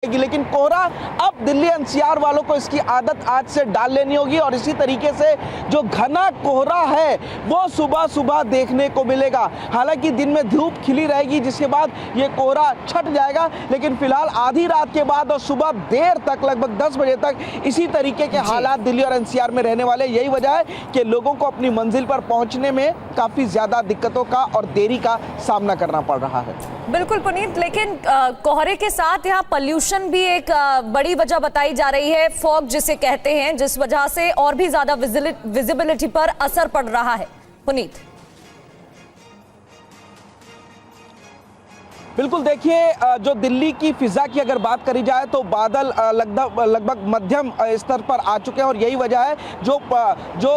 लेकिन कोहरा अब दिल्ली एनसीआर वालों को इसकी आदत आज से डाल लेनी होगी और इसी तरीके से जो घना कोहरा है वो सुबह सुबह देखने को मिलेगा। हालांकि दिन में धूप खिली रहेगी जिसके बाद ये कोहरा छट जाएगा, लेकिन फिलहाल आधी रात के बाद और सुबह देर तक लगभग 10 बजे तक इसी तरीके के हालात दिल्ली और एनसीआर में रहने वाले। यही वजह है कि लोगों को अपनी मंजिल पर पहुंचने में काफी ज्यादा दिक्कतों का और देरी का सामना करना पड़ रहा है। बिल्कुल पुनीत, लेकिन कोहरे के साथ यहाँ पॉल्यूशन भी एक बड़ी वजह बताई जा रही है, फॉग जिसे कहते हैं, जिस वजह से और भी ज्यादा विजिबिलिटी पर असर पड़ रहा है। पुनीत, बिल्कुल देखिए, जो दिल्ली की फिजा की अगर बात करी जाए तो बादल लगभग मध्यम स्तर पर आ चुके हैं और यही वजह है जो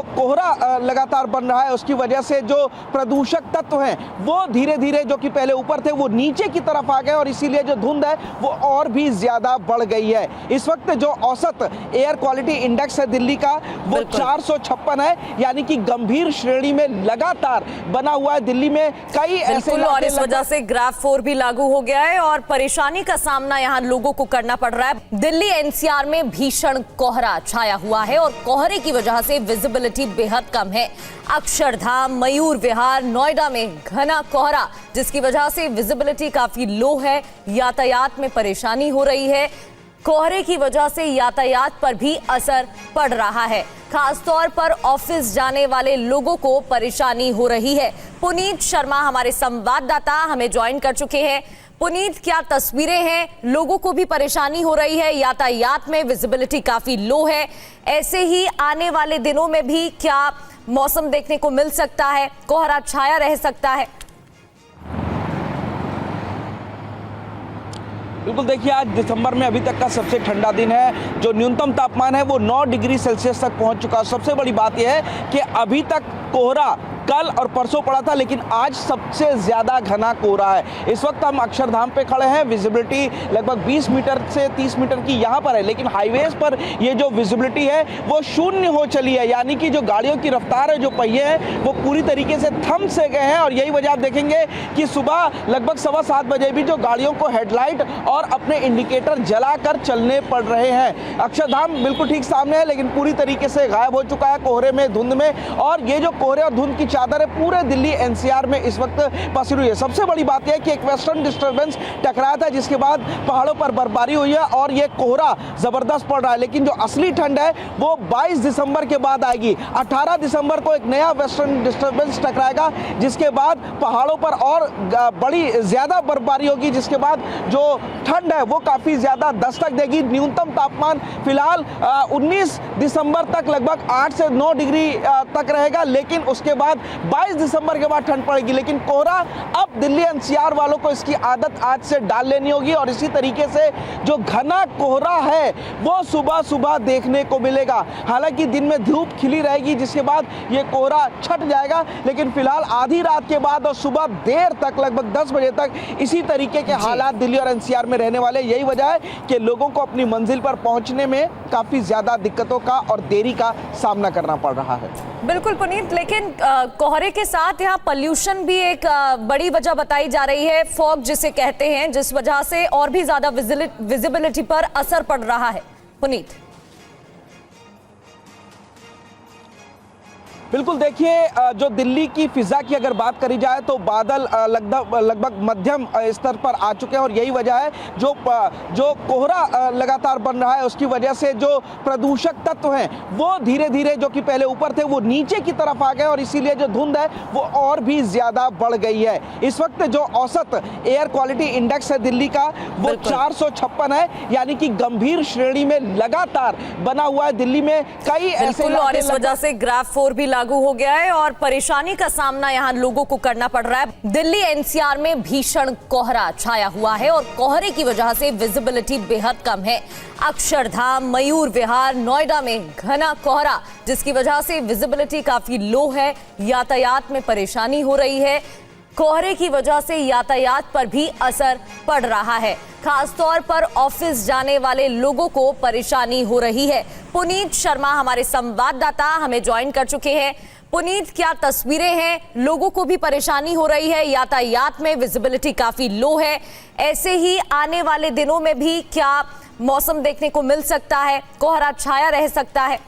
कोहरा लगातार बन रहा है उसकी वजह से जो प्रदूषक तत्व हैं वो धीरे धीरे जो कि पहले ऊपर थे वो नीचे की तरफ आ गए और इसीलिए जो धुंध है वो और भी ज्यादा बढ़ गई है। इस वक्त जो औसत एयर क्वालिटी इंडेक्स है दिल्ली का वो 456 है, यानी कि गंभीर श्रेणी में लगातार बना हुआ है। दिल्ली में कई ऐसे और इस वजह से ग्राफ 4 भी लागू हो गया है और परेशानी का सामना यहां लोगों को करना पड़ रहा है। दिल्ली एनसीआर में भीषण कोहरा छाया हुआ है और कोहरे की वजह से विजिबिलिटी बेहद कम है। अक्षरधाम, मयूर विहार, नोएडा में घना कोहरा जिसकी वजह से विजिबिलिटी काफी लो है, यातायात में परेशानी हो रही है। कोहरे की वजह से यातायात पर भी असर पड़ रहा है, खासतौर पर ऑफिस जाने वाले लोगों को परेशानी हो रही है। पुनीत शर्मा हमारे संवाददाता हमें ज्वाइन कर चुके हैं। पुनीत, क्या तस्वीरें हैं? लोगों को भी परेशानी हो रही है, यातायात में विजिबिलिटी काफी लो है। ऐसे ही आने वाले दिनों में भी क्या मौसम देखने को मिल सकता है? कोहरा छाया रह सकता है? बिल्कुल देखिए, आज दिसंबर में अभी तक का सबसे ठंडा दिन है। जो न्यूनतम तापमान है वो 9 डिग्री सेल्सियस तक पहुंच चुका है। सबसे बड़ी बात यह है कि अभी तक कोहरा कल और परसों पड़ा था, लेकिन आज सबसे ज्यादा घना कोहरा है। इस वक्त हम अक्षरधाम पे खड़े हैं। विजिबिलिटी लगभग 20 मीटर से 30 मीटर की यहाँ पर है, लेकिन हाईवेज पर ये जो विजिबिलिटी है वो शून्य हो चली है, यानी कि जो गाड़ियों की रफ्तार है, जो पहिए हैं वो पूरी तरीके से थम से गए हैं। और यही वजह आप देखेंगे कि सुबह लगभग 7:15 बजे भी जो गाड़ियों को हेडलाइट और अपने इंडिकेटर जलाकर चलने पड़ रहे हैं। अक्षरधाम बिल्कुल ठीक सामने है, लेकिन पूरी तरीके से गायब हो चुका है कोहरे में, धुंध में। और ये जो कोहरे और धुंध की चादर है पूरे दिल्ली एनसीआर में इस वक्त पसरी हुई है। सबसे बड़ी बात यह है कि एक वेस्टर्न डिस्टर्बेंस टकराया था जिसके बाद पहाड़ों पर बर्फबारी हुई है और ये कोहरा जबरदस्त पड़ रहा है। लेकिन जो असली ठंड है वो 22 दिसंबर के बाद आएगी। 18 दिसंबर को एक नया वेस्टर्न डिस्टर्बेंस टकराएगा जिसके बाद पहाड़ों पर और बड़ी ज्यादा बर्फबारी होगी, जिसके बाद जो ठंड है वो काफी ज्यादा दस्तक देगी। न्यूनतम तापमान फिलहाल 19 दिसंबर तक लगभग 8 से 9 डिग्री तक रहेगा, लेकिन उसके बाद 22 दिसंबर के बाद ठंड पड़ेगी। लेकिन कोहरा अब दिल्ली एनसीआर वालों को इसकी आदत आज से डाल लेनी होगी और इसी तरीके से जो घना कोहरा है वो सुबह सुबह देखने को मिलेगा। हालांकि दिन में धूप खिली रहेगी जिसके बाद ये कोहरा छट जाएगा, लेकिन फिलहाल आधी रात के बाद और सुबह देर तक लगभग 10 बजे तक इसी तरीके के हालात दिल्ली और एनसीआर में रहने वाले। यही वजह है कि लोगों को अपनी मंजिल पर पहुंचने में काफी ज्यादा दिक्कतों का और देरी का सामना करना पड़ रहा है। बिल्कुल पुनीत, लेकिन कोहरे के साथ यहाँ पॉल्यूशन भी एक बड़ी वजह बताई जा रही है, फॉग जिसे कहते हैं, जिस वजह से और भी ज्यादा विजिबिलिटी पर असर पड़ रहा है। पुनीत, बिल्कुल देखिए, जो दिल्ली की फिजा की अगर बात करी जाए तो बादल लगभग मध्यम स्तर पर आ चुके हैं और यही वजह है जो कोहरा लगातार बन रहा है उसकी वजह से जो प्रदूषक तत्व हैं वो धीरे धीरे जो कि पहले ऊपर थे वो नीचे की तरफ आ गए और इसीलिए जो धुंध है वो और भी ज्यादा बढ़ गई है। इस वक्त जो औसत एयर क्वालिटी इंडेक्स है दिल्ली का वो 456 है, यानी कि गंभीर श्रेणी में लगातार बना हुआ है। दिल्ली में कई ऐसे और इस वजह से ग्राफ 4 भी लागू हो गया है और परेशानी का सामना यहां लोगों को करना पड़ रहा है। दिल्ली एनसीआर में भीषण कोहरा छाया हुआ है और कोहरे की वजह से विजिबिलिटी बेहद कम है। अक्षरधाम, मयूर विहार, नोएडा में घना कोहरा जिसकी वजह से विजिबिलिटी काफी लो है, यातायात में परेशानी हो रही है। कोहरे की वजह से यातायात पर भी असर पड़ रहा है, खासतौर पर ऑफिस जाने वाले लोगों को परेशानी हो रही है। पुनीत शर्मा हमारे संवाददाता हमें ज्वाइन कर चुके हैं। पुनीत, क्या तस्वीरें हैं? लोगों को भी परेशानी हो रही है, यातायात में विजिबिलिटी काफी लो है। ऐसे ही आने वाले दिनों में भी क्या मौसम देखने को मिल सकता है? कोहरा छाया रह सकता है?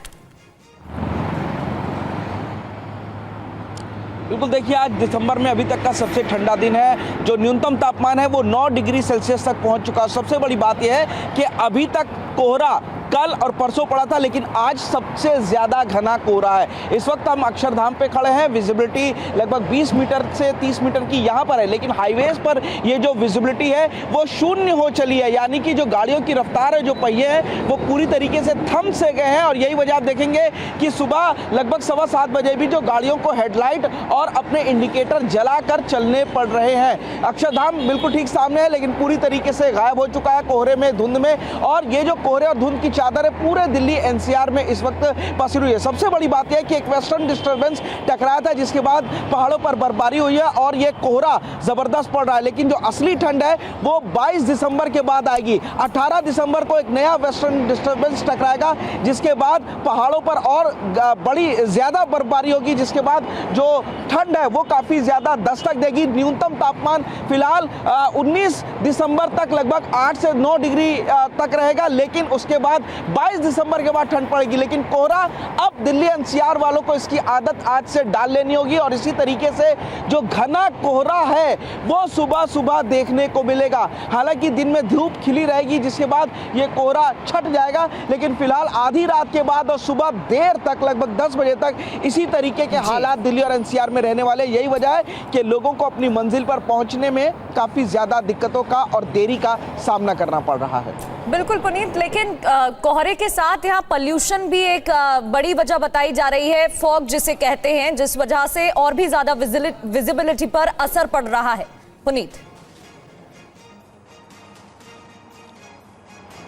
बिल्कुल, देखिए आज दिसंबर में अभी तक का सबसे ठंडा दिन है। जो न्यूनतम तापमान है वो 9 डिग्री सेल्सियस तक पहुंच चुका है। सबसे बड़ी बात यह है कि अभी तक कोहरा कल और परसों पड़ा था, लेकिन आज सबसे ज्यादा घना कोहरा है। इस वक्त हम अक्षरधाम पे खड़े हैं। विजिबिलिटी लगभग 20 मीटर से 30 मीटर की यहाँ पर है, लेकिन हाईवेज पर ये जो विजिबिलिटी है वो शून्य हो चली है। यानी कि जो गाड़ियों की रफ्तार है, जो पहिए हैं, वो पूरी तरीके से थम से गए हैं। और यही वजह आप देखेंगे कि सुबह लगभग 7:15 बजे भी जो गाड़ियों को हेडलाइट और अपने इंडिकेटर जलाकर चलने पड़ रहे हैं। अक्षरधाम बिल्कुल ठीक सामने है, लेकिन पूरी तरीके से गायब हो चुका है कोहरे में, धुंध में। और ये जो कोहरे और धुंध की चादर है पूरे दिल्ली एनसीआर में इस वक्त पसरी हुई है। सबसे बड़ी बात यह है कि एक वेस्टर्न डिस्टर्बेंस टकराया था, जिसके बाद पहाड़ों पर बर्फबारी हुई है और ये कोहरा जबरदस्त पड़ रहा है। लेकिन जो असली ठंड है वो 22 दिसंबर के बाद आएगी। 18 दिसंबर को एक नया वेस्टर्न डिस्टर्बेंस टकराएगा, जिसके बाद पहाड़ों पर और बड़ी ज्यादा बर्फबारी होगी, जिसके बाद जो ठंड है वो काफी ज्यादा दस्तक देगी। न्यूनतम तापमान फिलहाल 19 दिसंबर तक लगभग 8 से 9 डिग्री तक रहेगा, लेकिन उसके बाद 22 दिसंबर के बाद ठंड पड़ेगी। लेकिन कोहरा अब दिल्ली एनसीआर वालों को इसकी आदत आज से डाल लेनी होगी। और इसी तरीके से जो घना कोहरा है वो सुबह सुबह देखने को मिलेगा। हालांकि दिन में धूप खिली रहेगी, जिसके बाद ये कोहरा छट जाएगा, लेकिन फिलहाल आधी रात के बाद और सुबह देर तक लगभग 10 बजे तक इसी तरीके के हालात दिल्ली और एनसीआर में रहने वाले। यही वजह है कि लोगों को अपनी मंजिल पर पहुंचने में काफी ज्यादा दिक्कतों का और देरी का सामना करना पड़ रहा है। बिल्कुल पुनीत, लेकिन कोहरे के साथ यहाँ पॉल्यूशन भी एक बड़ी वजह बताई जा रही है, फॉग जिसे कहते हैं, जिस वजह से और भी ज्यादा विजिबिलिटी पर असर पड़ रहा है। पुनीत,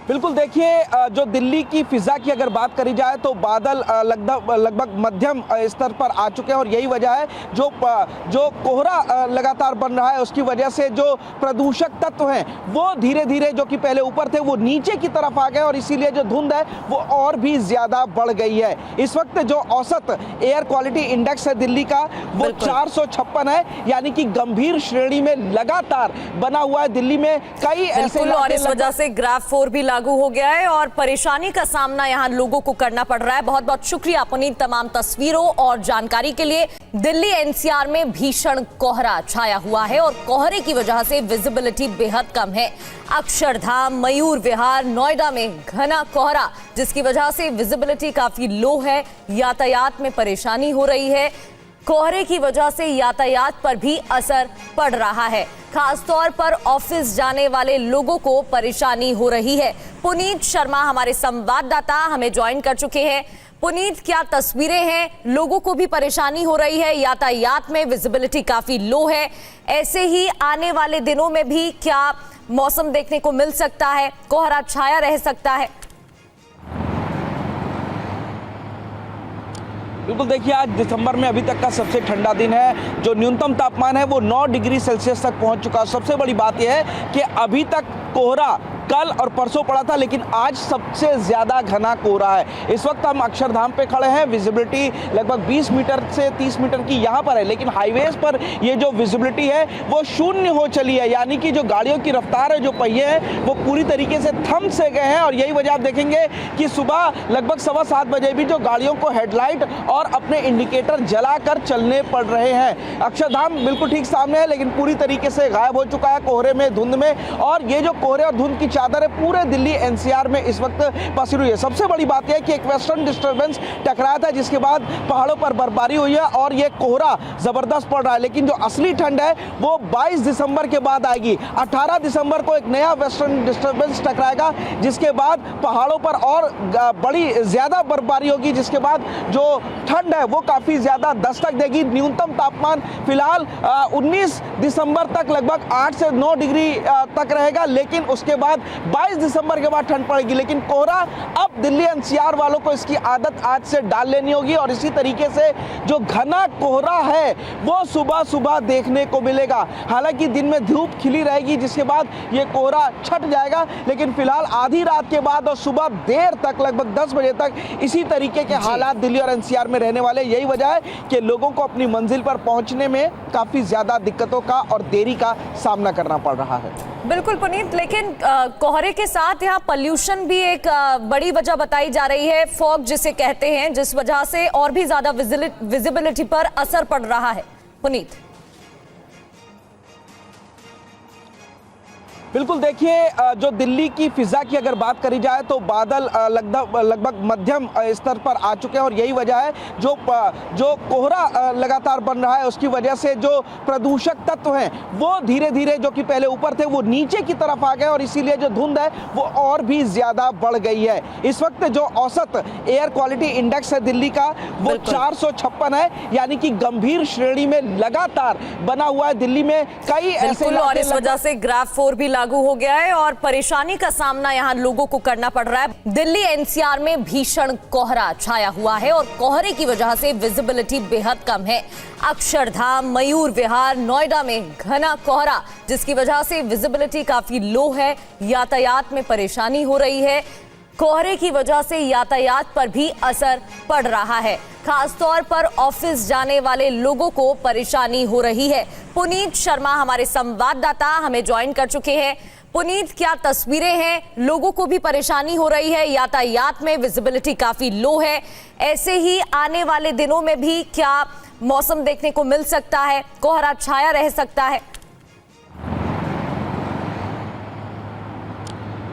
बिल्कुल, देखिए जो दिल्ली की फिजा की अगर बात करी जाए तो बादल लगभग मध्यम स्तर पर आ चुके हैं। और यही वजह है जो कोहरा लगातार बन रहा है, उसकी वजह से जो प्रदूषक तत्व हैं वो धीरे धीरे, जो कि पहले ऊपर थे, वो नीचे की तरफ आ गए और इसीलिए जो धुंध है वो और भी ज्यादा बढ़ गई है। इस वक्त जो औसत एयर क्वालिटी इंडेक्स है दिल्ली का वो 456 है, यानी कि गंभीर श्रेणी में लगातार बना हुआ है। दिल्ली में कई ऐसे, और इस वजह से ग्राफ 4 भी लागू हो गया है और परेशानी का सामना यहां लोगों को करना पड़ रहा है। बहुत बहुत शुक्रिया पुनीत तमाम तस्वीरों और जानकारी के लिए। दिल्ली एनसीआर में भीषण कोहरा छाया हुआ है और कोहरे की वजह से विजिबिलिटी बेहद कम है। अक्षरधाम, मयूर विहार, नोएडा में घना कोहरा, जिसकी वजह से विजिबिलिटी काफी लो है। यातायात में परेशानी हो रही है। कोहरे की वजह से यातायात पर भी असर पड़ रहा है। खासतौर पर ऑफिस जाने वाले लोगों को परेशानी हो रही है। पुनीत शर्मा हमारे संवाददाता हमें ज्वाइन कर चुके हैं। पुनीत, क्या तस्वीरें हैं? लोगों को भी परेशानी हो रही है, यातायात में विजिबिलिटी काफी लो है। ऐसे ही आने वाले दिनों में भी क्या मौसम देखने को मिल सकता है? कोहरा छाया रह सकता है? बिल्कुल, देखिए आज दिसंबर में अभी तक का सबसे ठंडा दिन है। जो न्यूनतम तापमान है वो 9 डिग्री सेल्सियस तक पहुंच चुका है। सबसे बड़ी बात यह है कि अभी तक कोहरा कल और परसों पड़ा था, लेकिन आज सबसे ज्यादा घना कोहरा है। इस वक्त हम अक्षरधाम पे खड़े हैं। विजिबिलिटी लगभग 20 मीटर से 30 मीटर की यहाँ पर है, लेकिन हाईवेज पर ये जो विजिबिलिटी है वो शून्य हो चली है। यानी कि जो गाड़ियों की रफ्तार है, जो पहिए हैं, वो पूरी तरीके से थम से गए हैं। और यही वजह आप देखेंगे कि सुबह लगभग 7:15 बजे भी जो गाड़ियों को हेडलाइट और अपने इंडिकेटर जलाकर चलने पड़ रहे हैं। अक्षरधाम बिल्कुल ठीक सामने है, लेकिन पूरी तरीके से गायब हो चुका है कोहरे में, धुंध में। और ये जो कोहरे और धुंध की चादर है पूरे दिल्ली एनसीआर में इस वक्त पसरी हुई है। सबसे बड़ी बात यह है कि एक वेस्टर्न डिस्टर्बेंस टकराया था, जिसके बाद पहाड़ों पर बर्फबारी हुई है और ये कोहरा जबरदस्त पड़ रहा है। लेकिन जो असली ठंड है वो 22 दिसंबर के बाद आएगी। 18 दिसंबर को एक नया वेस्टर्न डिस्टर्बेंस टकराएगा, जिसके बाद पहाड़ों पर और बड़ी ज्यादा बर्फबारी होगी, जिसके बाद जो ठंड है वो काफी ज्यादा दस्तक देगी। न्यूनतम तापमान फिलहाल 19 दिसंबर तक लगभग 8 से 9 डिग्री तक रहेगा, लेकिन उसके बाद 22 दिसंबर के बाद ठंड पड़ेगी, लेकिन कोहरा अब दिल्ली एनसीआर वालों को इसकी आदत आज से डाल लेनी होगी और इसी तरीके से जो घना कोहरा है वो सुबह सुबह देखने को मिलेगा। हालांकि दिन में धूप खिली रहेगी जिसके बाद ये कोहरा छट जाएगा, लेकिन फिलहाल आधी रात के बाद और सुबह देर तक लगभग 10 बजे तक इसी तरीके के हालात दिल्ली और एनसीआर में रहने वाले। यही वजह है कि लोगों को अपनी मंजिल पर पहुंचने में काफी ज्यादा दिक्कतों का और देरी का सामना करना पड़ रहा है। बिल्कुल पुनीत, लेकिन कोहरे के साथ यहाँ पॉल्यूशन भी एक बड़ी वजह बताई जा रही है, फॉग जिसे कहते हैं, जिस वजह से और भी ज्यादा विजिबिलिटी पर असर पड़ रहा है। पुनीत, बिल्कुल देखिए, जो दिल्ली की फिजा की अगर बात करी जाए तो बादल लगभग मध्यम स्तर पर आ चुके हैं और यही वजह है जो कोहरा लगातार बन रहा है उसकी वजह से जो प्रदूषक तत्व हैं वो धीरे धीरे जो कि पहले ऊपर थे वो नीचे की तरफ आ गए और इसीलिए जो धुंध है वो और भी ज्यादा बढ़ गई है। इस वक्त जो औसत एयर क्वालिटी इंडेक्स है दिल्ली का वो 456 है, यानी कि गंभीर श्रेणी में लगातार बना हुआ है। दिल्ली में कई ऐसे और इस वजह से ग्राफ 4 भी लागू हो गया है और परेशानी का सामना यहां लोगों को करना पड़ रहा है। दिल्ली एनसीआर में भीषण कोहरा छाया हुआ है और कोहरे की वजह से विजिबिलिटी बेहद कम है। अक्षरधाम, मयूर विहार, नोएडा में घना कोहरा जिसकी वजह से विजिबिलिटी काफी लो है, यातायात में परेशानी हो रही है। कोहरे की वजह से यातायात पर भी असर पड़ रहा है, खासतौर पर ऑफिस जाने वाले लोगों को परेशानी हो रही है। पुनीत शर्मा हमारे संवाददाता हमें ज्वाइन कर चुके हैं। पुनीत, क्या तस्वीरें हैं? लोगों को भी परेशानी हो रही है, यातायात में विजिबिलिटी काफी लो है। ऐसे ही आने वाले दिनों में भी क्या मौसम देखने को मिल सकता है? कोहरा छाया रह सकता है?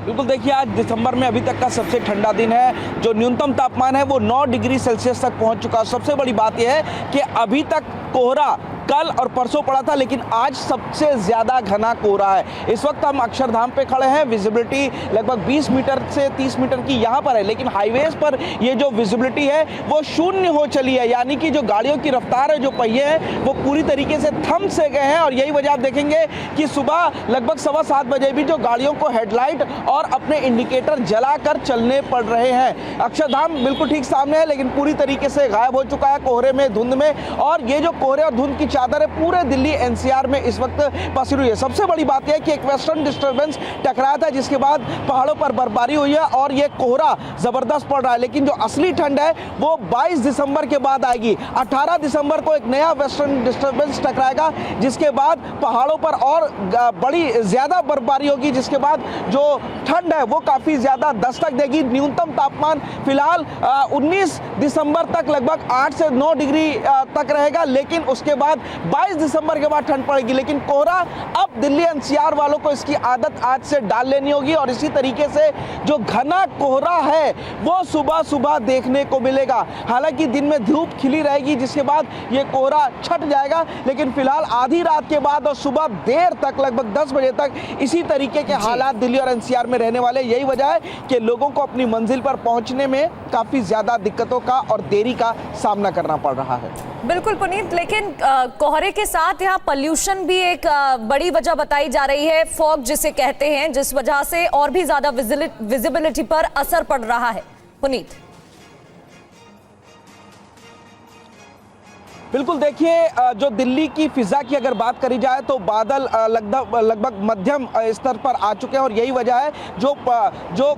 बिल्कुल देखिए, आज दिसंबर में अभी तक का सबसे ठंडा दिन है। जो न्यूनतम तापमान है वो 9 डिग्री सेल्सियस तक पहुंच चुका है। सबसे बड़ी बात यह है कि अभी तक कोहरा कल और परसों पड़ा था, लेकिन आज सबसे ज्यादा घना कोहरा है। इस वक्त हम अक्षरधाम पे खड़े हैं। विजिबिलिटी लगभग 20 मीटर से 30 मीटर की यहाँ पर है, लेकिन हाईवेज पर ये जो विजिबिलिटी है वो शून्य हो चली है, यानी कि जो गाड़ियों की रफ्तार है, जो पहिए हैं वो पूरी तरीके से थम से गए हैं। और यही वजह आप देखेंगे कि सुबह लगभग 7:15 बजे भी जो गाड़ियों को हेडलाइट और अपने इंडिकेटर जलाकर चलने पड़ रहे हैं। अक्षरधाम बिल्कुल ठीक सामने है, लेकिन पूरी तरीके से गायब हो चुका है कोहरे में, धुंध में। और ये जो कोहरे और धुंध की चादर है पूरे दिल्ली एनसीआर में इस वक्त पसरी हुई है। सबसे बड़ी बात यह है कि एक वेस्टर्न डिस्टर्बेंस टकराया था जिसके बाद पहाड़ों पर बर्फबारी हुई है और ये कोहरा जबरदस्त पड़ रहा है, लेकिन जो असली ठंड है वो 22 दिसंबर के बाद आएगी। 18 दिसंबर को एक नया वेस्टर्न डिस्टर्बेंस टकराएगा जिसके बाद पहाड़ों पर और बड़ी ज्यादा बर्फबारी होगी, जिसके बाद जो ठंड है वो काफी ज्यादा दस्तक देगी। न्यूनतम तापमान फिलहाल 19 दिसंबर तक लगभग 8 से 9 डिग्री तक रहेगा, लेकिन उसके बाद 22 दिसंबर के बाद ठंड पड़ेगी। लेकिन कोहरा अब दिल्ली एनसीआर वालों को इसकी आदत आज से डाल लेनी होगी और इसी तरीके से जो घना कोहरा है वो सुबह सुबह देखने को मिलेगा। हालांकि दिन में धूप खिली रहेगी जिसके बाद ये कोहरा छट जाएगा, लेकिन फिलहाल आधी रात के बाद और सुबह देर तक लगभग 10 बजे तक इसी तरीके के हालात दिल्ली और एनसीआर में रहने वाले। यही वजह है कि लोगों को अपनी मंजिल पर पहुंचने में काफी ज्यादा दिक्कतों का और देरी का सामना करना पड़ रहा है। बिल्कुल पुनीत, लेकिन कोहरे के साथ यहाँ पॉल्यूशन भी एक बड़ी वजह बताई जा रही है, फॉग जिसे कहते हैं, जिस वजह से और भी ज्यादा विजिबिलिटी पर असर पड़ रहा है। पुनीत, बिल्कुल देखिए, जो दिल्ली की फिजा की अगर बात करी जाए तो बादल लगभग मध्यम स्तर पर आ चुके हैं और यही वजह है जो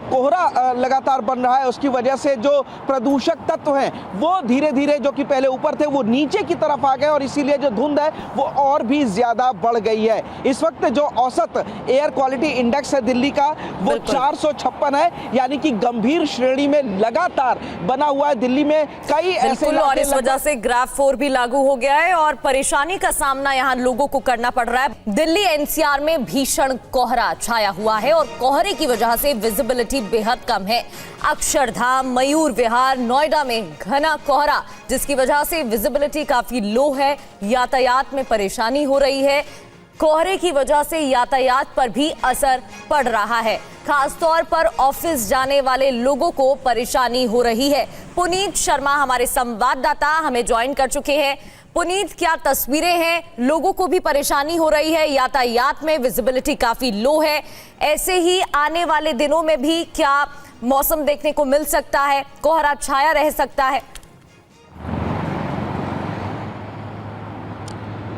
कोहरा लगातार बन रहा है उसकी वजह से जो प्रदूषक तत्व हैं वो धीरे धीरे जो कि पहले ऊपर थे वो नीचे की तरफ आ गए और इसीलिए जो धुंध है वो और भी ज्यादा बढ़ गई है। इस वक्त जो औसत एयर क्वालिटी इंडेक्स है दिल्ली का वो 456 है, यानी कि गंभीर श्रेणी में लगातार बना हुआ है। दिल्ली में कई ऐसे और इस वजह से ग्राफ 4 भी लागू हो गया है और परेशानी का सामना यहां लोगों को करना पड़ रहा है। दिल्ली एनसीआर में भीषण कोहरा छाया हुआ है और कोहरे की वजह से विजिबिलिटी बेहद कम है। अक्षरधाम, मयूर विहार, नोएडा में घना कोहरा जिसकी वजह से विजिबिलिटी काफी लो है, यातायात में परेशानी हो रही है। कोहरे की वजह से यातायात पर भी असर पड़ रहा है, खासतौर पर ऑफिस जाने वाले लोगों को परेशानी हो रही है। पुनीत शर्मा हमारे संवाददाता हमें ज्वाइन कर चुके हैं। पुनीत, क्या तस्वीरें हैं? लोगों को भी परेशानी हो रही है, यातायात में विजिबिलिटी काफी लो है। ऐसे ही आने वाले दिनों में भी क्या मौसम देखने को मिल सकता है? कोहरा छाया रह सकता है?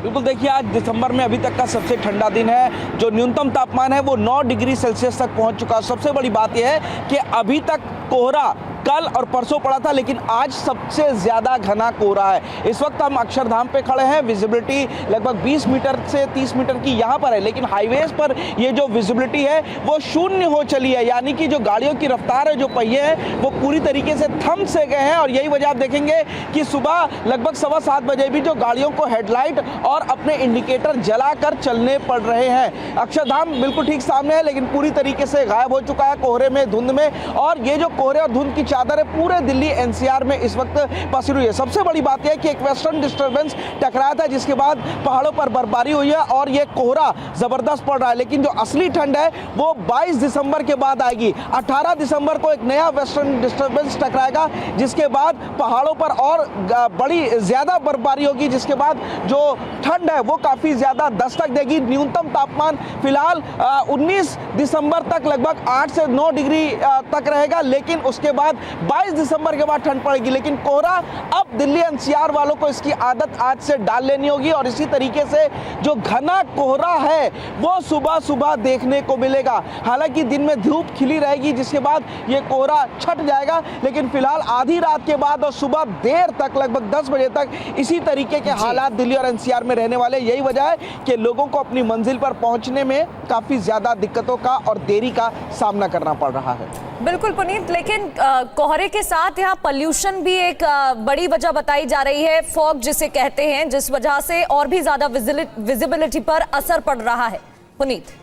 बिल्कुल, देखिए आज दिसंबर में अभी तक का सबसे ठंडा दिन है। जो न्यूनतम तापमान है वो 9 डिग्री सेल्सियस तक पहुंच चुका है। सबसे बड़ी बात यह है कि अभी तक कोहरा कल और परसों पड़ा था, लेकिन आज सबसे ज्यादा घना कोहरा है। इस वक्त हम अक्षरधाम पे खड़े हैं। विजिबिलिटी लगभग 20 मीटर से 30 मीटर की यहाँ पर है, लेकिन हाईवेज पर ये जो विजिबिलिटी है वो शून्य हो चली है। यानी कि जो गाड़ियों की रफ्तार है, जो पहिए हैं, वो पूरी तरीके से थम से गए हैं। और यही वजह आप देखेंगे कि सुबह लगभग 7:15 बजे भी जो गाड़ियों को हेडलाइट और अपने इंडिकेटर जलाकर चलने पड़ रहे हैं। अक्षरधाम बिल्कुल ठीक सामने है, लेकिन पूरी तरीके से गायब हो चुका है कोहरे में, धुंध में। और ये जो कोहरे और धुंध की चादर है पूरे दिल्ली एनसीआर में इस वक्त पसरी हुई है। सबसे बड़ी बात यह है कि एक वेस्टर्न डिस्टर्बेंस टकराया था, जिसके बाद पहाड़ों पर बर्फबारी हुई है और ये कोहरा जबरदस्त पड़ रहा है। लेकिन जो असली ठंड है वो 22 दिसंबर के बाद आएगी। 18 दिसंबर को एक नया वेस्टर्न डिस्टर्बेंस टकराएगा, जिसके बाद पहाड़ों पर और बड़ी ज्यादा बर्फबारी होगी, जिसके बाद जो ठंड है वो काफी ज्यादा दस्तक देगी। न्यूनतम तापमान फिलहाल 19 दिसंबर तक लगभग 8 से 9 डिग्री तक रहेगा, लेकिन उसके बाद 22 दिसंबर के बाद ठंड पड़ेगी। लेकिन कोहरा अब दिल्ली एनसीआर वालों को इसकी आदत आज से डाल लेनी होगी। और इसी तरीके से जो घना कोहरा है वो सुबह सुबह देखने को मिलेगा। हालांकि दिन में धूप खिली रहेगी, जिसके बाद ये कोहरा छट जाएगा, लेकिन फिलहाल आधी रात के बाद और सुबह देर तक लगभग 10 बजे तक इसी तरीके के हालात दिल्ली और एनसीआर में रहने वाले। यही वजह है कि लोगों को अपनी मंजिल पर पहुंचने में काफी ज्यादा दिक्कतों का और देरी का सामना करना पड़ रहा है। बिल्कुल पुनीत, लेकिन कोहरे के साथ यहाँ पॉल्यूशन भी एक बड़ी वजह बताई जा रही है, फॉग जिसे कहते हैं, जिस वजह से और भी ज्यादा विजिबिलिटी पर असर पड़ रहा है। पुनीत,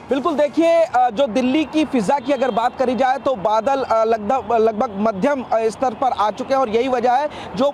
बिल्कुल, देखिए जो दिल्ली की फिजा की अगर बात करी जाए तो बादल लगभग मध्यम स्तर पर आ चुके हैं। और यही वजह है जो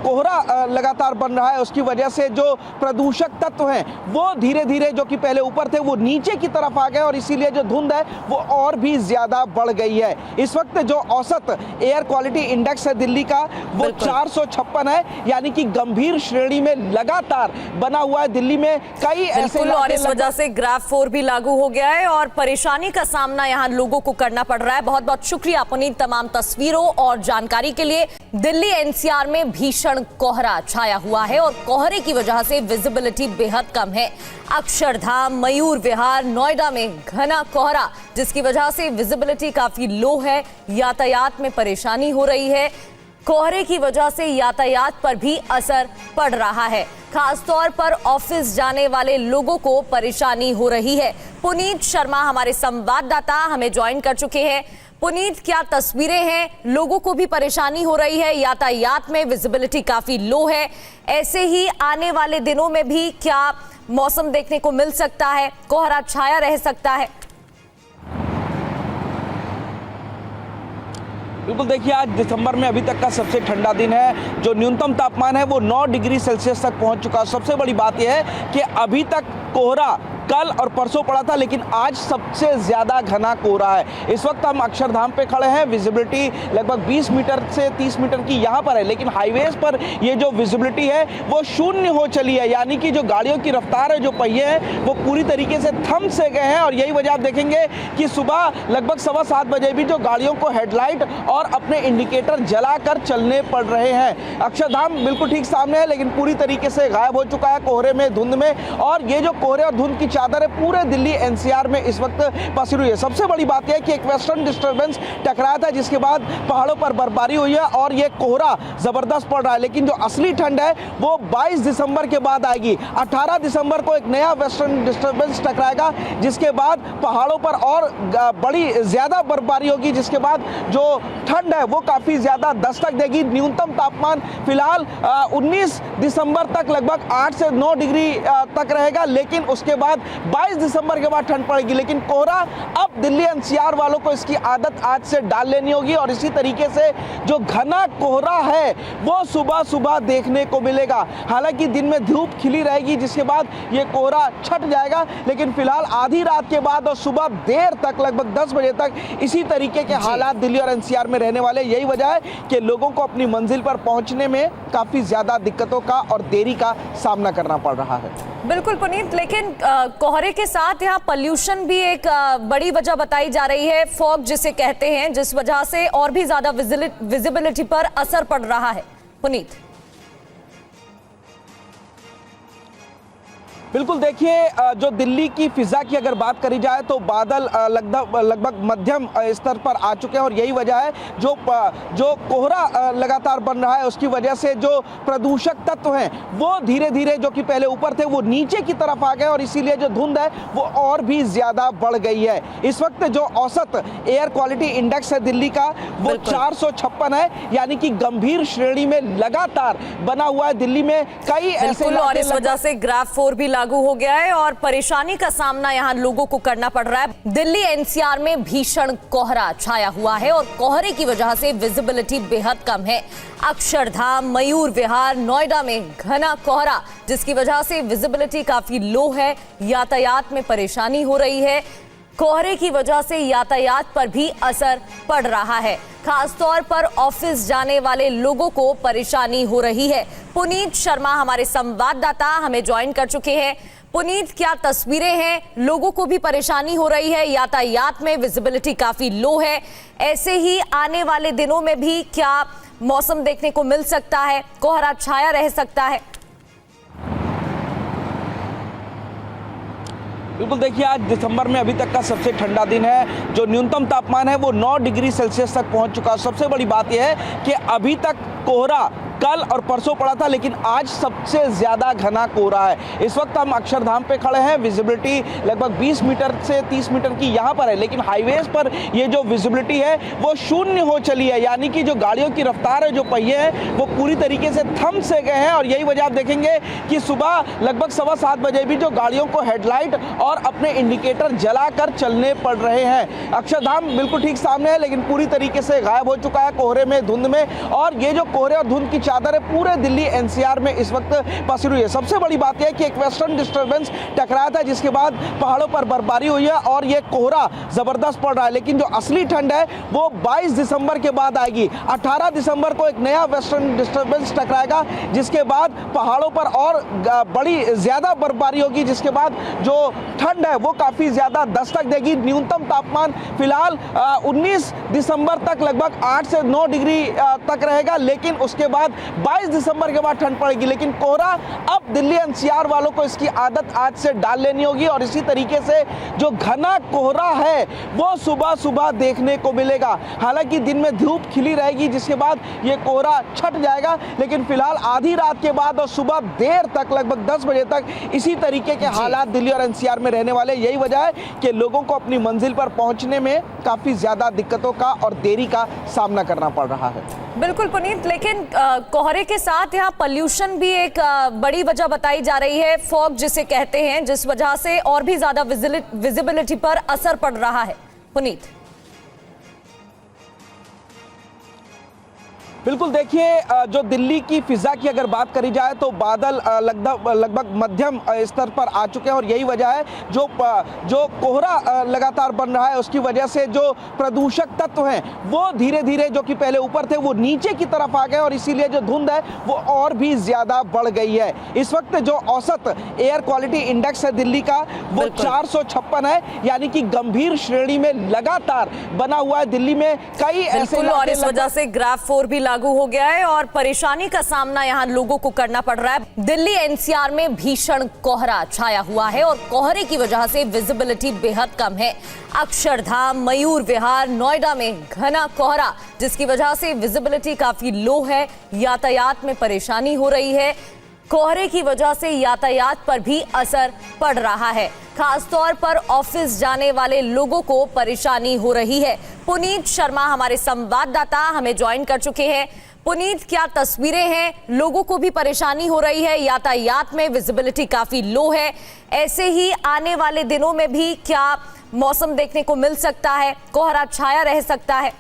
कोहरा लगातार बन रहा है, उसकी वजह से जो प्रदूषक तत्व हैं वो धीरे धीरे, जो कि पहले ऊपर थे, वो नीचे की तरफ आ गए और इसीलिए जो धुंध है वो और भी ज्यादा बढ़ गई है। इस वक्त जो औसत एयर क्वालिटी इंडेक्स है दिल्ली का वो 456 है, यानी कि गंभीर श्रेणी में लगातार बना हुआ है। दिल्ली में कई ऐसे, और इस वजह से ग्राफ 4 भी लागू हो गया है और परेशानी का सामना यहां लोगों को करना पड़ रहा है। बहुत बहुत शुक्रिया पुनीत तमाम तस्वीरों और जानकारी के लिए। दिल्ली एनसीआर में भीषण कोहरा छाया हुआ है और कोहरे की वजह से विजिबिलिटी बेहद कम है। अक्षरधाम, मयूर विहार, नोएडा में घना कोहरा, जिसकी वजह से विजिबिलिटी काफी लो है। यातायात में परेशानी हो रही है। कोहरे की वजह से यातायात पर भी असर पड़ रहा है। खासतौर पर ऑफिस जाने वाले लोगों को परेशानी हो रही है। पुनीत शर्मा हमारे संवाददाता हमें ज्वाइन कर चुके हैं। पुनीत, क्या तस्वीरें हैं? लोगों को भी परेशानी हो रही है, यातायात में विजिबिलिटी काफी लो है। ऐसे ही आने वाले दिनों में भी क्या मौसम देखने को मिल सकता है? कोहरा छाया रह सकता है? बिल्कुल, देखिए आज दिसंबर में अभी तक का सबसे ठंडा दिन है। जो न्यूनतम तापमान है वो 9 डिग्री सेल्सियस तक पहुंच चुका है। सबसे बड़ी बात यह है कि अभी तक कोहरा कल और परसों पड़ा था, लेकिन आज सबसे ज्यादा घना कोहरा है। इस वक्त हम अक्षरधाम पे खड़े हैं। विजिबिलिटी लगभग 20 मीटर से 30 मीटर की यहाँ पर है, लेकिन हाईवेज पर ये जो विजिबिलिटी है वो शून्य हो चली है। यानी कि जो गाड़ियों की रफ्तार है, जो पहिए हैं, वो पूरी तरीके से थम से गए हैं। और यही वजह आप देखेंगे कि सुबह लगभग 7:15 बजे भी जो गाड़ियों को हेडलाइट और अपने इंडिकेटर जलाकर चलने पड़ रहे हैं। अक्षरधाम बिल्कुल ठीक सामने है, लेकिन पूरी तरीके से गायब हो चुका है कोहरे में, धुंध में। और ये जो कोहरे और धुंध की चादर है पूरे दिल्ली एनसीआर में इस वक्त पसरी हुई है। सबसे बड़ी बात यह है कि एक वेस्टर्न डिस्टर्बेंस टकराया था, जिसके बाद पहाड़ों पर बर्फबारी हुई है और ये कोहरा जबरदस्त पड़ रहा है। लेकिन जो असली ठंड है वो 22 दिसंबर के बाद आएगी। 18 दिसंबर को एक नया वेस्टर्न डिस्टर्बेंस टकराएगा, जिसके बाद पहाड़ों पर और बड़ी ज्यादा बर्फबारी होगी, जिसके बाद जो ठंड है वो काफी ज्यादा दस्तक देगी। न्यूनतम तापमान फिलहाल 19 दिसंबर तक लगभग 8 से 9 डिग्री तक रहेगा, लेकिन उसके बाद 22 दिसंबर के बाद ठंड पड़ेगी, लेकिन कोहरा अब दिल्ली एनसीआर वालों को इसकी आदत आज से डाल लेनी होगी और इसी तरीके से जो घना कोहरा है वो सुबह सुबह देखने को मिलेगा। हालांकि दिन में धूप खिली रहेगी, जिसके बाद ये कोहरा छट जाएगा, लेकिन फिलहाल आधी रात के बाद और सुबह देर तक लगभग 10 बजे तक इसी तरीके के हालात दिल्ली और एनसीआर में रहने वाले। यही वजह है कि लोगों को अपनी मंजिल पर पहुंचने में काफी ज्यादा दिक्कतों का और देरी का सामना करना पड़ रहा है। बिल्कुल पुनीत, लेकिन कोहरे के साथ यहाँ पॉल्यूशन भी एक बड़ी वजह बताई जा रही है, फॉग जिसे कहते हैं, जिस वजह से और भी ज्यादा विजिबिलिटी पर असर पड़ रहा है। पुनीत, बिल्कुल देखिए, जो दिल्ली की फिजा की अगर बात करी जाए तो बादल लगभग मध्यम स्तर पर आ चुके हैं और यही वजह है जो कोहरा लगातार बन रहा है, उसकी वजह से जो प्रदूषक तत्व हैं वो धीरे धीरे, जो कि पहले ऊपर थे, वो नीचे की तरफ आ गए और इसीलिए जो धुंध है वो और भी ज्यादा बढ़ गई है। इस वक्त जो औसत एयर क्वालिटी इंडेक्स है दिल्ली का वो 456 है, यानी कि गंभीर श्रेणी में लगातार बना हुआ है। दिल्ली में कई ऐसे, और इस वजह से ग्राफ 4 भी लागू हो गया है और परेशानी का सामना यहां लोगों को करना पड़ रहा है। दिल्ली एनसीआर में भीषण कोहरा छाया हुआ है और कोहरे की वजह से विजिबिलिटी बेहद कम है। अक्षरधाम, मयूर विहार, नोएडा में घना कोहरा, जिसकी वजह से विजिबिलिटी काफी लो है, यातायात में परेशानी हो रही है। कोहरे की वजह से यातायात पर भी असर पड़ रहा है, खासतौर पर ऑफिस जाने वाले लोगों को परेशानी हो रही है। पुनीत शर्मा हमारे संवाददाता हमें ज्वाइन कर चुके हैं। पुनीत, क्या तस्वीरें हैं? लोगों को भी परेशानी हो रही है, यातायात में विजिबिलिटी काफी लो है। ऐसे ही आने वाले दिनों में भी क्या मौसम देखने को मिल सकता है? कोहरा छाया रह सकता है? बिल्कुल देखिए, आज दिसंबर में अभी तक का सबसे ठंडा दिन है। जो न्यूनतम तापमान है वो 9 डिग्री सेल्सियस तक पहुंच चुका है। सबसे बड़ी बात यह है कि अभी तक कोहरा कल और परसों पड़ा था, लेकिन आज सबसे ज्यादा घना कोहरा है। इस वक्त हम अक्षरधाम पे खड़े हैं। विजिबिलिटी लगभग 20 मीटर से 30 मीटर की यहाँ पर है, लेकिन हाईवेज पर ये जो विजिबिलिटी है वो शून्य हो चली है, यानी कि जो गाड़ियों की रफ्तार है, जो पहिए हैं वो पूरी तरीके से थम से गए हैं। और यही वजह आप देखेंगे कि सुबह लगभग 7:15 बजे भी जो गाड़ियों को हेडलाइट और अपने इंडिकेटर जलाकर चलने पड़ रहे हैं। अक्षरधाम बिल्कुल ठीक सामने है, लेकिन पूरी तरीके से गायब हो चुका है कोहरे में, धुंध में। और ये जो कोहरे और धुंध की चादर है पूरे दिल्ली एनसीआर में इस वक्त पसरी हुई है। सबसे बड़ी बात यह है कि एक वेस्टर्न डिस्टर्बेंस टकराया था, जिसके बाद पहाड़ों पर बर्फबारी हुई है और ये कोहरा जबरदस्त पड़ रहा है। लेकिन जो असली ठंड है वो 22 दिसंबर के बाद आएगी। 18 दिसंबर को एक नया वेस्टर्न डिस्टर्बेंस टकराएगा, जिसके बाद पहाड़ों पर और बड़ी ज्यादा बर्फबारी होगी, जिसके बाद जो ठंड है वो काफी ज्यादा दस्तक देगी। न्यूनतम तापमान फिलहाल 19 दिसंबर तक लगभग 8 से 9 डिग्री तक रहेगा, लेकिन उसके बाद 22 दिसंबर के बाद ठंड पड़ेगी। लेकिन कोहरा अब दिल्ली एनसीआर वालों को इसकी आदत आज से डाल लेनी होगी और इसी तरीके से जो घना कोहरा है वो सुबह सुबह देखने को मिलेगा। हालांकि दिन में धूप खिली रहेगी, जिसके बाद ये कोहरा छट जाएगा, लेकिन फिलहाल आधी रात के बाद और सुबह देर तक लगभग 10 बजे तक इसी तरीके के हालात दिल्ली और एनसीआर में रहने वाले। यही वजह है कि लोगों को अपनी मंजिल पर पहुंचने में काफी ज्यादा दिक्कतों का और देरी का सामना करना पड़ रहा है। बिल्कुल पुनीत, लेकिन कोहरे के साथ यहाँ पॉल्यूशन भी एक बड़ी वजह बताई जा रही है, फॉग जिसे कहते हैं, जिस वजह से और भी ज्यादा विजिबिलिटी पर असर पड़ रहा है। पुनीत, बिल्कुल देखिए, जो दिल्ली की फिजा की अगर बात करी जाए तो बादल लगभग मध्यम स्तर पर आ चुके हैं और यही वजह है जो कोहरा लगातार बन रहा है, उसकी वजह से जो प्रदूषक तत्व हैं वो धीरे धीरे, जो कि पहले ऊपर थे, वो नीचे की तरफ आ गए और इसीलिए जो धुंध है वो और भी ज्यादा बढ़ गई है। इस वक्त जो औसत एयर क्वालिटी इंडेक्स है दिल्ली का वो 456 है, यानी कि गंभीर श्रेणी में लगातार बना हुआ है। दिल्ली में कई ऐसे, और इस वजह से ग्राफ 4 भी लागू हो गया है और परेशानी का सामना यहां लोगों को करना पड़ रहा है। दिल्ली एनसीआर में भीषण कोहरा छाया हुआ है और कोहरे की वजह से विजिबिलिटी बेहद कम है। अक्षरधाम, मयूर विहार, नोएडा में घना कोहरा, जिसकी वजह से विजिबिलिटी काफी लो है, यातायात में परेशानी हो रही है। कोहरे की वजह से यातायात पर भी असर पड़ रहा है, खासतौर पर ऑफिस जाने वाले लोगों को परेशानी हो रही है। पुनीत शर्मा हमारे संवाददाता हमें ज्वाइन कर चुके हैं। पुनीत, क्या तस्वीरें हैं? लोगों को भी परेशानी हो रही है, यातायात में विजिबिलिटी काफी लो है। ऐसे ही आने वाले दिनों में भी क्या मौसम देखने को मिल सकता है? कोहरा छाया रह सकता है?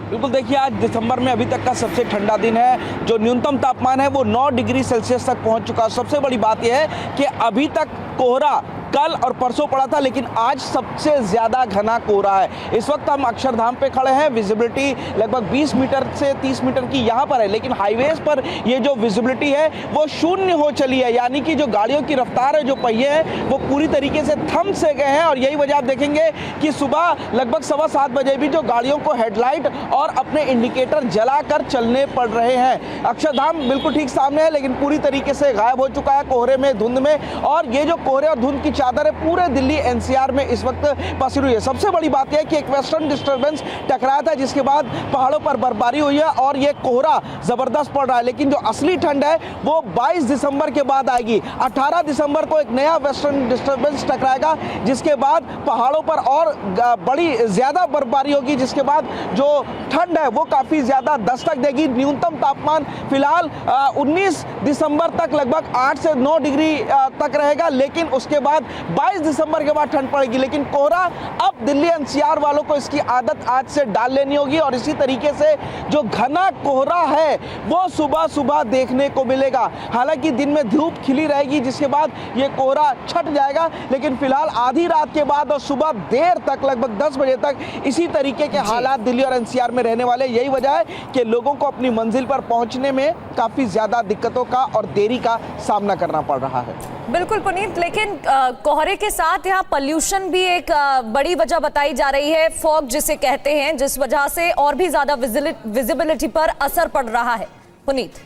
बिल्कुल, देखिए आज दिसंबर में अभी तक का सबसे ठंडा दिन है। जो न्यूनतम तापमान है वो 9 डिग्री सेल्सियस तक पहुंच चुका है। सबसे बड़ी बात यह है कि अभी तक कोहरा कल और परसों पड़ा था, लेकिन आज सबसे ज्यादा घना कोहरा है। इस वक्त हम अक्षरधाम पे खड़े हैं। विजिबिलिटी लगभग 20 मीटर से 30 मीटर की यहाँ पर है, लेकिन हाईवेज पर ये जो विजिबिलिटी है वो शून्य हो चली है। यानी कि जो गाड़ियों की रफ्तार है, जो पहिए हैं, वो पूरी तरीके से थम से गए हैं। और यही वजह आप देखेंगे कि सुबह लगभग 7:15 बजे भी जो गाड़ियों को हेडलाइट और अपने इंडिकेटर जलाकर चलने पड़ रहे हैं। अक्षरधाम बिल्कुल ठीक सामने है, लेकिन पूरी तरीके से गायब हो चुका है कोहरे में, धुंध में। और ये जो कोहरे और धुंध की चादर है पूरे दिल्ली एनसीआर में इस वक्त पसरी हुई है। सबसे बड़ी बात यह है कि एक वेस्टर्न डिस्टर्बेंस टकराया था, जिसके बाद पहाड़ों पर बर्फबारी हुई है और ये कोहरा जबरदस्त पड़ रहा है। लेकिन जो असली ठंड है वो 22 दिसंबर के बाद आएगी। 18 दिसंबर को एक नया वेस्टर्न डिस्टर्बेंस टकराएगा, जिसके बाद पहाड़ों पर और बड़ी ज्यादा बर्फबारी होगी, जिसके बाद जो ठंड है वो काफी ज्यादा दस्तक देगी। न्यूनतम तापमान फिलहाल 19 दिसंबर तक लगभग 8 से 9 डिग्री तक रहेगा, लेकिन उसके बाद 22 दिसंबर के बाद ठंड पड़ेगी। लेकिन कोहरा अब दिल्ली एनसीआर वालों को इसकी आदत आज से डाल लेनी होगी। और इसी तरीके से जो घना कोहरा है वो सुबह सुबह देखने को मिलेगा। हालांकि दिन में धूप खिली रहेगी, जिसके बाद ये कोहरा छट जाएगा, लेकिन फिलहाल आधी रात के बाद और सुबह देर तक लगभग 10 बजे तक इसी तरीके के हालात दिल्ली और एनसीआर में रहने वाले। यही वजह है कि लोगों को अपनी मंजिल पर पहुंचने में काफी ज्यादा दिक्कतों का और देरी का सामना करना पड़ रहा है। बिल्कुल पुनीत, लेकिन कोहरे के साथ यहाँ पॉल्यूशन भी एक बड़ी वजह बताई जा रही है, फॉग जिसे कहते हैं, जिस वजह से और भी ज्यादा विजिबिलिटी पर असर पड़ रहा है। पुनीत,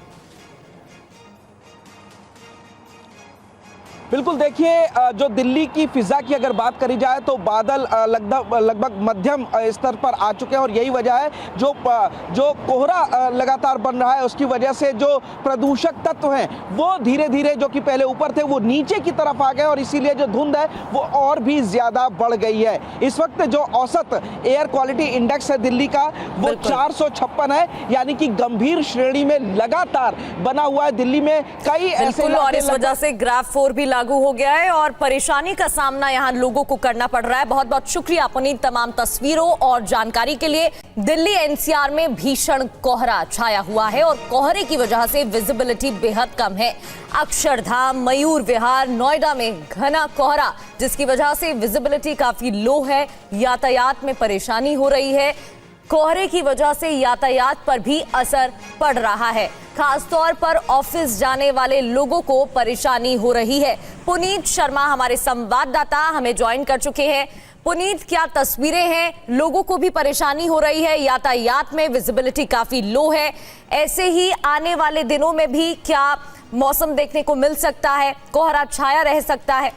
बिल्कुल, देखिए जो दिल्ली की फिजा की अगर बात करी जाए तो बादल लगभग मध्यम स्तर पर आ चुके हैं। और यही वजह है जो कोहरा लगातार बन रहा है, उसकी वजह से जो प्रदूषक तत्व हैं वो धीरे धीरे, जो कि पहले ऊपर थे, वो नीचे की तरफ आ गए और इसीलिए जो धुंध है वो और भी ज्यादा बढ़ गई है। इस वक्त जो औसत एयर क्वालिटी इंडेक्स है दिल्ली का वो 456 है, यानी कि गंभीर श्रेणी में लगातार बना हुआ है। दिल्ली में कई ऐसे, और इस वजह से ग्राफ 4 भी लागू हो गया है और परेशानी का सामना यहां लोगों को करना पड़ रहा है। बहुत बहुत शुक्रिया पुनीत तमाम तस्वीरों और जानकारी के लिए। दिल्ली एनसीआर में भीषण कोहरा छाया हुआ है और कोहरे की वजह से विजिबिलिटी बेहद कम है। अक्षरधाम, मयूर विहार, नोएडा में घना कोहरा, जिसकी वजह से विजिबिलिटी काफी लो है। यातायात में परेशानी हो रही है। कोहरे की वजह से यातायात पर भी असर पड़ रहा है। खासतौर पर ऑफिस जाने वाले लोगों को परेशानी हो रही है। पुनीत शर्मा हमारे संवाददाता हमें ज्वाइन कर चुके हैं। पुनीत, क्या तस्वीरें हैं? लोगों को भी परेशानी हो रही है, यातायात में विजिबिलिटी काफी लो है। ऐसे ही आने वाले दिनों में भी क्या मौसम देखने को मिल सकता है? कोहरा छाया रह सकता है?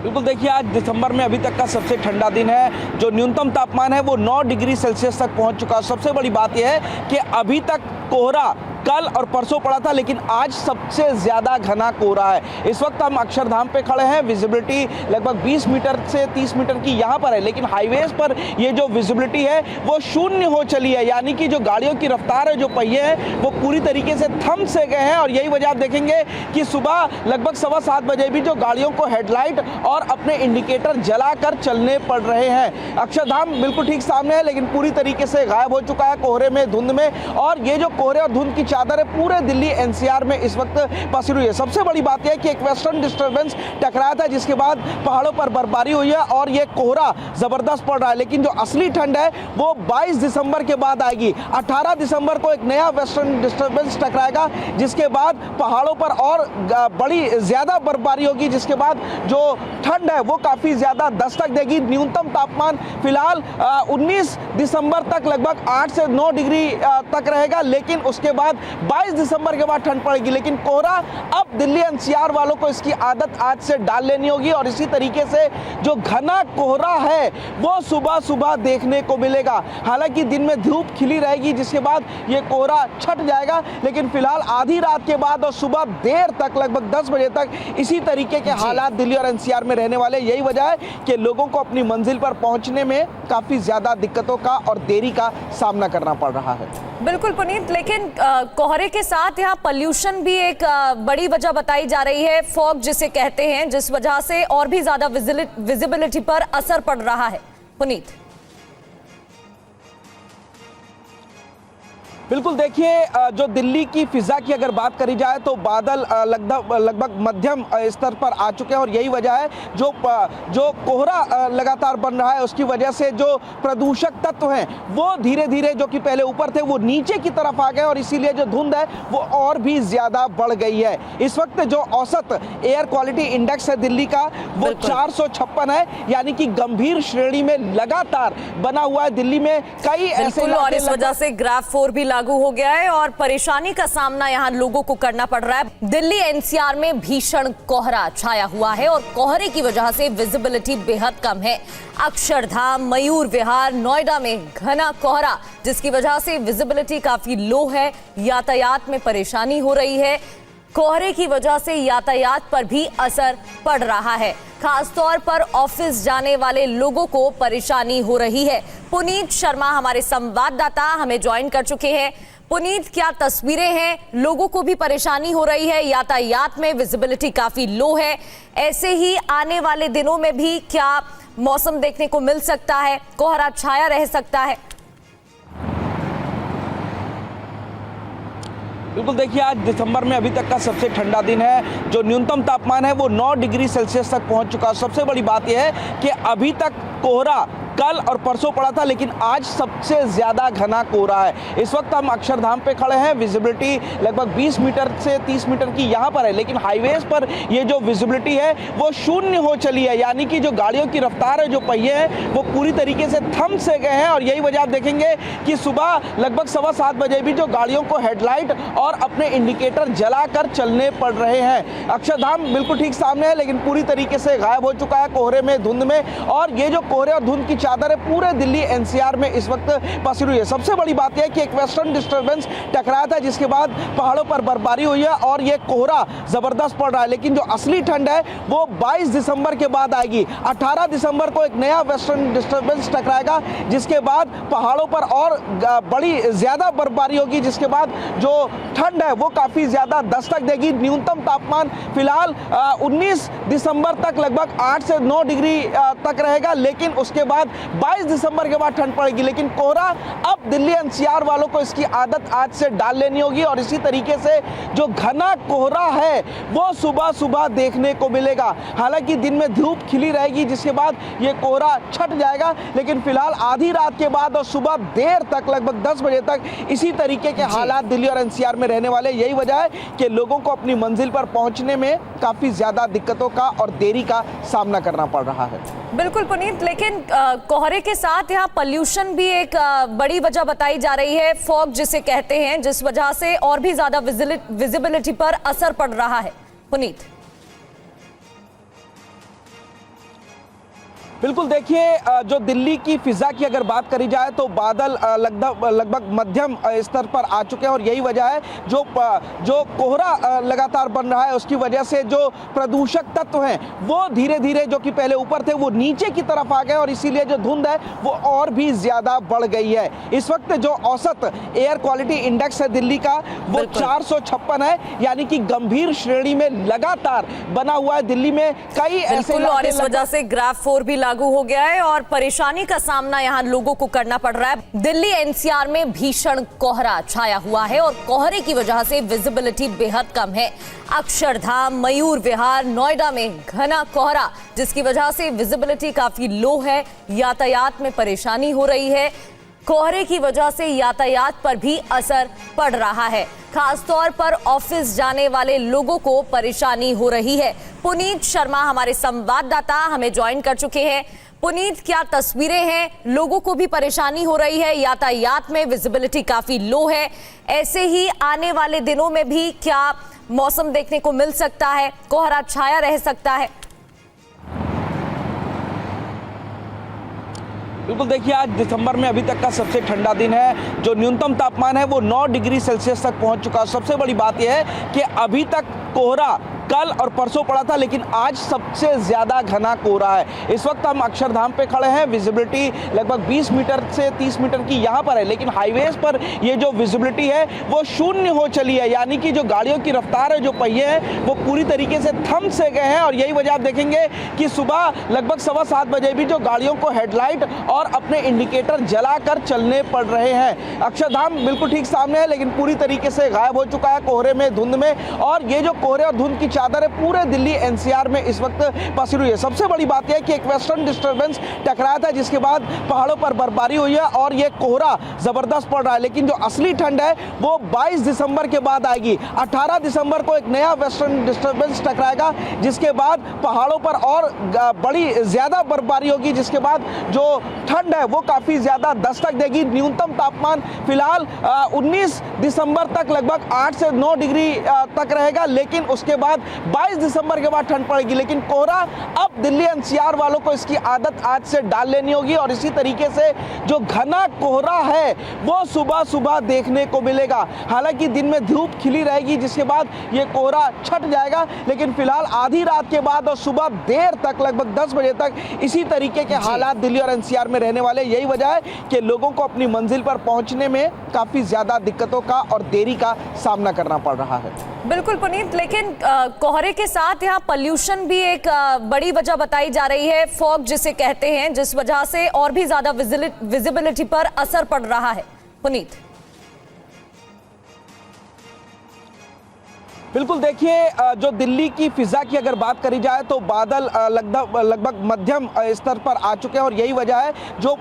बिल्कुल, देखिए आज दिसंबर में अभी तक का सबसे ठंडा दिन है। जो न्यूनतम तापमान है वो 9 डिग्री सेल्सियस तक पहुंच चुका है। सबसे बड़ी बात यह है कि अभी तक कोहरा कल और परसों पड़ा था, लेकिन आज सबसे ज्यादा घना कोहरा है। इस वक्त हम अक्षरधाम पे खड़े हैं। विजिबिलिटी लगभग 20 मीटर से 30 मीटर की यहाँ पर है, लेकिन हाईवेज पर ये जो विजिबिलिटी है वो शून्य हो चली है। यानी कि जो गाड़ियों की रफ्तार है, जो पहिए हैं, वो पूरी तरीके से थम से गए हैं। और यही वजह आप देखेंगे कि सुबह लगभग 7:15 बजे भी जो गाड़ियों को हेडलाइट और अपने इंडिकेटर जलाकर चलने पड़ रहे हैं। अक्षरधाम बिल्कुल ठीक सामने है, लेकिन पूरी तरीके से गायब हो चुका है कोहरे में, धुंध में। और ये जो कोहरे और धुंध की चादर है पूरे दिल्ली एनसीआर में इस वक्त पसरी हुई है। सबसे बड़ी बात यह है कि एक वेस्टर्न डिस्टर्बेंस टकराया था, जिसके बाद पहाड़ों पर बर्फबारी हुई है और ये कोहरा जबरदस्त पड़ रहा है। लेकिन जो असली ठंड है वो 22 दिसंबर के बाद आएगी। 18 दिसंबर को एक नया वेस्टर्न डिस्टर्बेंस टकराएगा, जिसके बाद पहाड़ों पर और बड़ी ज्यादा बर्फबारी होगी, जिसके बाद जो ठंड है वो काफी ज्यादा दस्तक देगी। न्यूनतम तापमान फिलहाल 19 दिसंबर तक लगभग 8 से 9 डिग्री तक रहेगा, लेकिन उसके बाद 22 दिसंबर के बाद ठंड पड़ेगी, लेकिन कोहरा अब दिल्ली एनसीआर वालों को इसकी आदत आज से डाल लेनी होगी और इसी तरीके से जो घना कोहरा है वो सुबह सुबह देखने को मिलेगा। हालांकि दिन में धूप खिली रहेगी जिसके बाद ये कोहरा छट जाएगा, लेकिन फिलहाल आधी रात के बाद और सुबह देर तक लगभग 10 बजे तक इसी तरीके के हालात दिल्ली और एनसीआर में रहने वाले। यही वजह है कि लोगों को अपनी मंजिल पर पहुंचने में काफी ज्यादा दिक्कतों का और देरी का सामना करना पड़ रहा है। बिल्कुल पुनीत, लेकिन कोहरे के साथ यहाँ पॉल्यूशन भी एक बड़ी वजह बताई जा रही है, फॉग जिसे कहते हैं, जिस वजह से और भी ज्यादा विजिबिलिटी पर असर पड़ रहा है। पुनीत, बिल्कुल देखिए, जो दिल्ली की फिजा की अगर बात करी जाए तो बादल लगभग मध्यम स्तर पर आ चुके हैं और यही वजह है जो कोहरा लगातार बन रहा है उसकी वजह से जो प्रदूषक तत्व हैं वो धीरे धीरे जो कि पहले ऊपर थे वो नीचे की तरफ आ गए और इसीलिए जो धुंध है वो और भी ज्यादा बढ़ गई है। इस वक्त जो औसत एयर क्वालिटी इंडेक्स है दिल्ली का वो 456 है, यानी कि गंभीर श्रेणी में लगातार बना हुआ है। दिल्ली में कई ऐसे और इस वजह से ग्राफ 4 भी लागू हो गया है और परेशानी का सामना यहां लोगों को करना पड़ रहा है। दिल्ली एनसीआर में भीषण कोहरा छाया हुआ है और कोहरे की वजह से विजिबिलिटी बेहद कम है। अक्षरधाम, मयूर विहार, नोएडा में घना कोहरा जिसकी वजह से विजिबिलिटी काफी लो है, यातायात में परेशानी हो रही है। कोहरे की वजह से यातायात पर भी असर पड़ रहा है, खासतौर पर ऑफिस जाने वाले लोगों को परेशानी हो रही है। पुनीत शर्मा हमारे संवाददाता हमें ज्वाइन कर चुके हैं। पुनीत, क्या तस्वीरें हैं? लोगों को भी परेशानी हो रही है, यातायात में विजिबिलिटी काफी लो है। ऐसे ही आने वाले दिनों में भी क्या मौसम देखने को मिल सकता है? कोहरा छाया रह सकता है? बिल्कुल देखिए, आज दिसंबर में अभी तक का सबसे ठंडा दिन है। जो न्यूनतम तापमान है वो 9 डिग्री सेल्सियस तक पहुंच चुका है। सबसे बड़ी बात यह है कि अभी तक कोहरा कल और परसों पड़ा था, लेकिन आज सबसे ज्यादा घना कोहरा है। इस वक्त हम अक्षरधाम पे खड़े हैं। विजिबिलिटी लगभग 20 मीटर से 30 मीटर की यहाँ पर है, लेकिन हाईवेज पर ये जो विजिबिलिटी है वो शून्य हो चली है, यानी कि जो गाड़ियों की रफ्तार है, जो पहिए हैं वो पूरी तरीके से थम से गए हैं। और यही वजह आप देखेंगे कि सुबह लगभग 7:15 बजे भी जो गाड़ियों को हेडलाइट और अपने इंडिकेटर जलाकर चलने पड़ रहे हैं। अक्षरधाम बिल्कुल ठीक सामने है, लेकिन पूरी तरीके से गायब हो चुका है कोहरे में, धुंध में। और ये जो कोहरे और धुंध की चादर है पूरे दिल्ली एनसीआर में इस वक्त पसरी हुई है। सबसे बड़ी बात यह है कि एक वेस्टर्न डिस्टर्बेंस टकराया था जिसके बाद पहाड़ों पर बर्फबारी हुई है और ये कोहरा जबरदस्त पड़ रहा है, लेकिन जो असली ठंड है वो 22 दिसंबर के बाद आएगी। 18 दिसंबर को एक नया वेस्टर्न डिस्टर्बेंस टकराएगा जिसके बाद पहाड़ों पर और बड़ी ज्यादा बर्फबारी होगी, जिसके बाद जो ठंड है वो काफी ज्यादा दस्तक देगी। न्यूनतम तापमान फिलहाल 19 दिसंबर तक लगभग 8 से 9 डिग्री तक रहेगा, लेकिन उसके बाद 22 दिसंबर के बाद ठंड पड़ेगी। लेकिन कोहरा अब दिल्ली एनसीआर वालों को इसकी आदत आज से डाल लेनी होगी और इसी तरीके से जो घना कोहरा है वो सुबह सुबह देखने को मिलेगा। हालांकि दिन में धूप खिली रहेगी जिसके बाद ये कोहरा छट जाएगा, लेकिन फिलहाल आधी रात के बाद और सुबह देर तक लगभग 10 बजे तक इसी तरीके के हालात दिल्ली और एनसीआर में रहने वाले। यही वजह है कि लोगों को अपनी मंजिल पर पहुंचने में काफी ज्यादा दिक्कतों का और देरी का सामना करना पड़ रहा है। बिल्कुल पुनीत, लेकिन कोहरे के साथ यहाँ पॉल्यूशन भी एक बड़ी वजह बताई जा रही है, फॉग जिसे कहते हैं, जिस वजह से और भी ज्यादा विजिबिलिटी पर असर पड़ रहा है। पुनीत, बिल्कुल देखिए, जो दिल्ली की फिजा की अगर बात करी जाए तो बादल लगभग मध्यम स्तर पर आ चुके हैं और यही वजह है जो कोहरा लगातार बन रहा है उसकी वजह से जो प्रदूषक तत्व हैं वो धीरे धीरे जो कि पहले ऊपर थे वो नीचे की तरफ आ गए और इसीलिए जो धुंध है वो और भी ज्यादा बढ़ गई है। इस वक्त जो औसत एयर क्वालिटी इंडेक्स है दिल्ली का वो 456 है, यानी कि गंभीर श्रेणी में लगातार बना हुआ है। दिल्ली में कई ऐसे और इस वजह से ग्राफ 4 भी लागू हो गया है और परेशानी का सामना यहां लोगों को करना पड़ रहा है। दिल्ली एनसीआर में भीषण कोहरा छाया हुआ है और कोहरे की वजह से विजिबिलिटी बेहद कम है। अक्षरधाम, मयूर विहार, नोएडा में घना कोहरा जिसकी वजह से विजिबिलिटी काफी लो है, यातायात में परेशानी हो रही है। कोहरे की वजह से यातायात पर भी असर पड़ रहा है, खासतौर पर ऑफिस जाने वाले लोगों को परेशानी हो रही है। पुनीत शर्मा हमारे संवाददाता हमें ज्वाइन कर चुके हैं। पुनीत, क्या तस्वीरें हैं? लोगों को भी परेशानी हो रही है, यातायात में विजिबिलिटी काफी लो है। ऐसे ही आने वाले दिनों में भी क्या मौसम देखने को मिल सकता है? कोहरा छाया रह सकता है? बिल्कुल, देखिए आज दिसंबर में अभी तक का सबसे ठंडा दिन है। जो न्यूनतम तापमान है वो 9 डिग्री सेल्सियस तक पहुंच चुका है। सबसे बड़ी बात यह है कि अभी तक कोहरा कल और परसों पड़ा था, लेकिन आज सबसे ज़्यादा घना कोहरा है। इस वक्त हम अक्षरधाम पे खड़े हैं। विजिबिलिटी लगभग 20 मीटर से 30 मीटर की यहाँ पर है, लेकिन हाईवेज पर ये जो विजिबिलिटी है वो शून्य हो चली है। यानी कि जो गाड़ियों की रफ्तार है, जो पहिए हैं, वो पूरी तरीके से थम से गए हैं। और यही वजह आप देखेंगे कि सुबह लगभग 7:15 बजे भी जो गाड़ियों को हेडलाइट और अपने इंडिकेटर जलाकर चलने पड़ रहे हैं। अक्षरधाम बिल्कुल ठीक सामने है, लेकिन पूरी तरीके से गायब हो चुका है कोहरे में, धुंध में। और ये जो कोहरे और धुंध की चादर है पूरे दिल्ली एनसीआर में इस वक्त पसरी हुई है। सबसे बड़ी बात यह है कि एक वेस्टर्न डिस्टर्बेंस टकराया था, जिसके बाद पहाड़ों पर बर्फबारी हुई है और ये कोहरा जबरदस्त पड़ रहा है। लेकिन जो असली ठंड है वो 22 दिसंबर के बाद आएगी। 18 दिसंबर को एक नया वेस्टर्न डिस्टर्बेंस टकराएगा, जिसके बाद पहाड़ों पर और बड़ी ज्यादा बर्फबारी होगी, जिसके बाद जो ठंड है वो काफी ज्यादा दस्तक देगी। न्यूनतम तापमान फिलहाल 19 दिसंबर तक लगभग 8 से 9 डिग्री तक रहेगा, लेकिन उसके बाद 22 दिसंबर के बाद ठंड पड़ेगी। लेकिन कोहरा अब दिल्ली एनसीआर वालों को इसकी आदत आज से डाल लेनी होगी। और इसी तरीके से जो घना कोहरा है वो सुबह सुबह देखने को मिलेगा। हालांकि दिन में धूप खिली रहेगी, जिसके बाद ये कोहरा छट जाएगा, लेकिन फिलहाल आधी रात के बाद और सुबह देर तक लगभग 10 बजे तक इसी तरीके के हालात दिल्ली और एनसीआर में रहने वाले। यही वजह है कि लोगों को अपनी मंजिल पर पहुंचने में काफी ज्यादा दिक्कतों का और देरी का सामना करना पड़ रहा है। बिल्कुल पुनीत, लेकिन कोहरे के साथ यहाँ पॉल्यूशन भी एक बड़ी वजह बताई जा रही है, फॉग जिसे कहते हैं, जिस वजह से और भी ज्यादा विजिबिलिटी पर असर पड़ रहा है। पुनीत, बिल्कुल, देखिए जो दिल्ली की फिजा की अगर बात करी जाए तो बादल लगभग मध्यम स्तर पर आ चुके हैं। और यही वजह है जो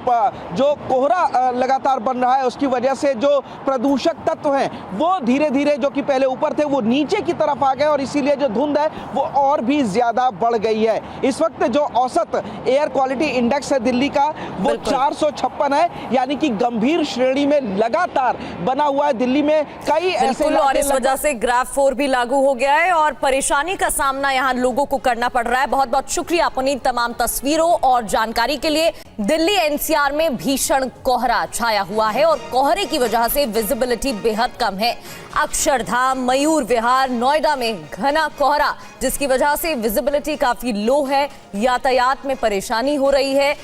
कोहरा लगातार बन रहा है, उसकी वजह से जो प्रदूषक तत्व हैं वो धीरे धीरे, जो कि पहले ऊपर थे, वो नीचे की तरफ आ गए और इसीलिए जो धुंध है वो और भी ज्यादा बढ़ गई है। इस वक्त जो औसत एयर क्वालिटी इंडेक्स है दिल्ली का वो 456 है, यानी कि गंभीर श्रेणी में लगातार बना हुआ है। दिल्ली में कई ऐसे, और इस वजह से ग्राफ 4 भी लागू हो गया है और परेशानी का सामना यहां लोगों को करना पड़ रहा है। बहुत बहुत शुक्रिया पुनीत तमाम तस्वीरों और जानकारी के लिए। दिल्ली एनसीआर में भीषण कोहरा छाया हुआ है और कोहरे की वजह से विजिबिलिटी बेहद कम है। अक्षरधाम, मयूर विहार, नोएडा में घना कोहरा, जिसकी वजह से विजिबिलिटी काफी लो है। यातायात में परेशानी हो रही है।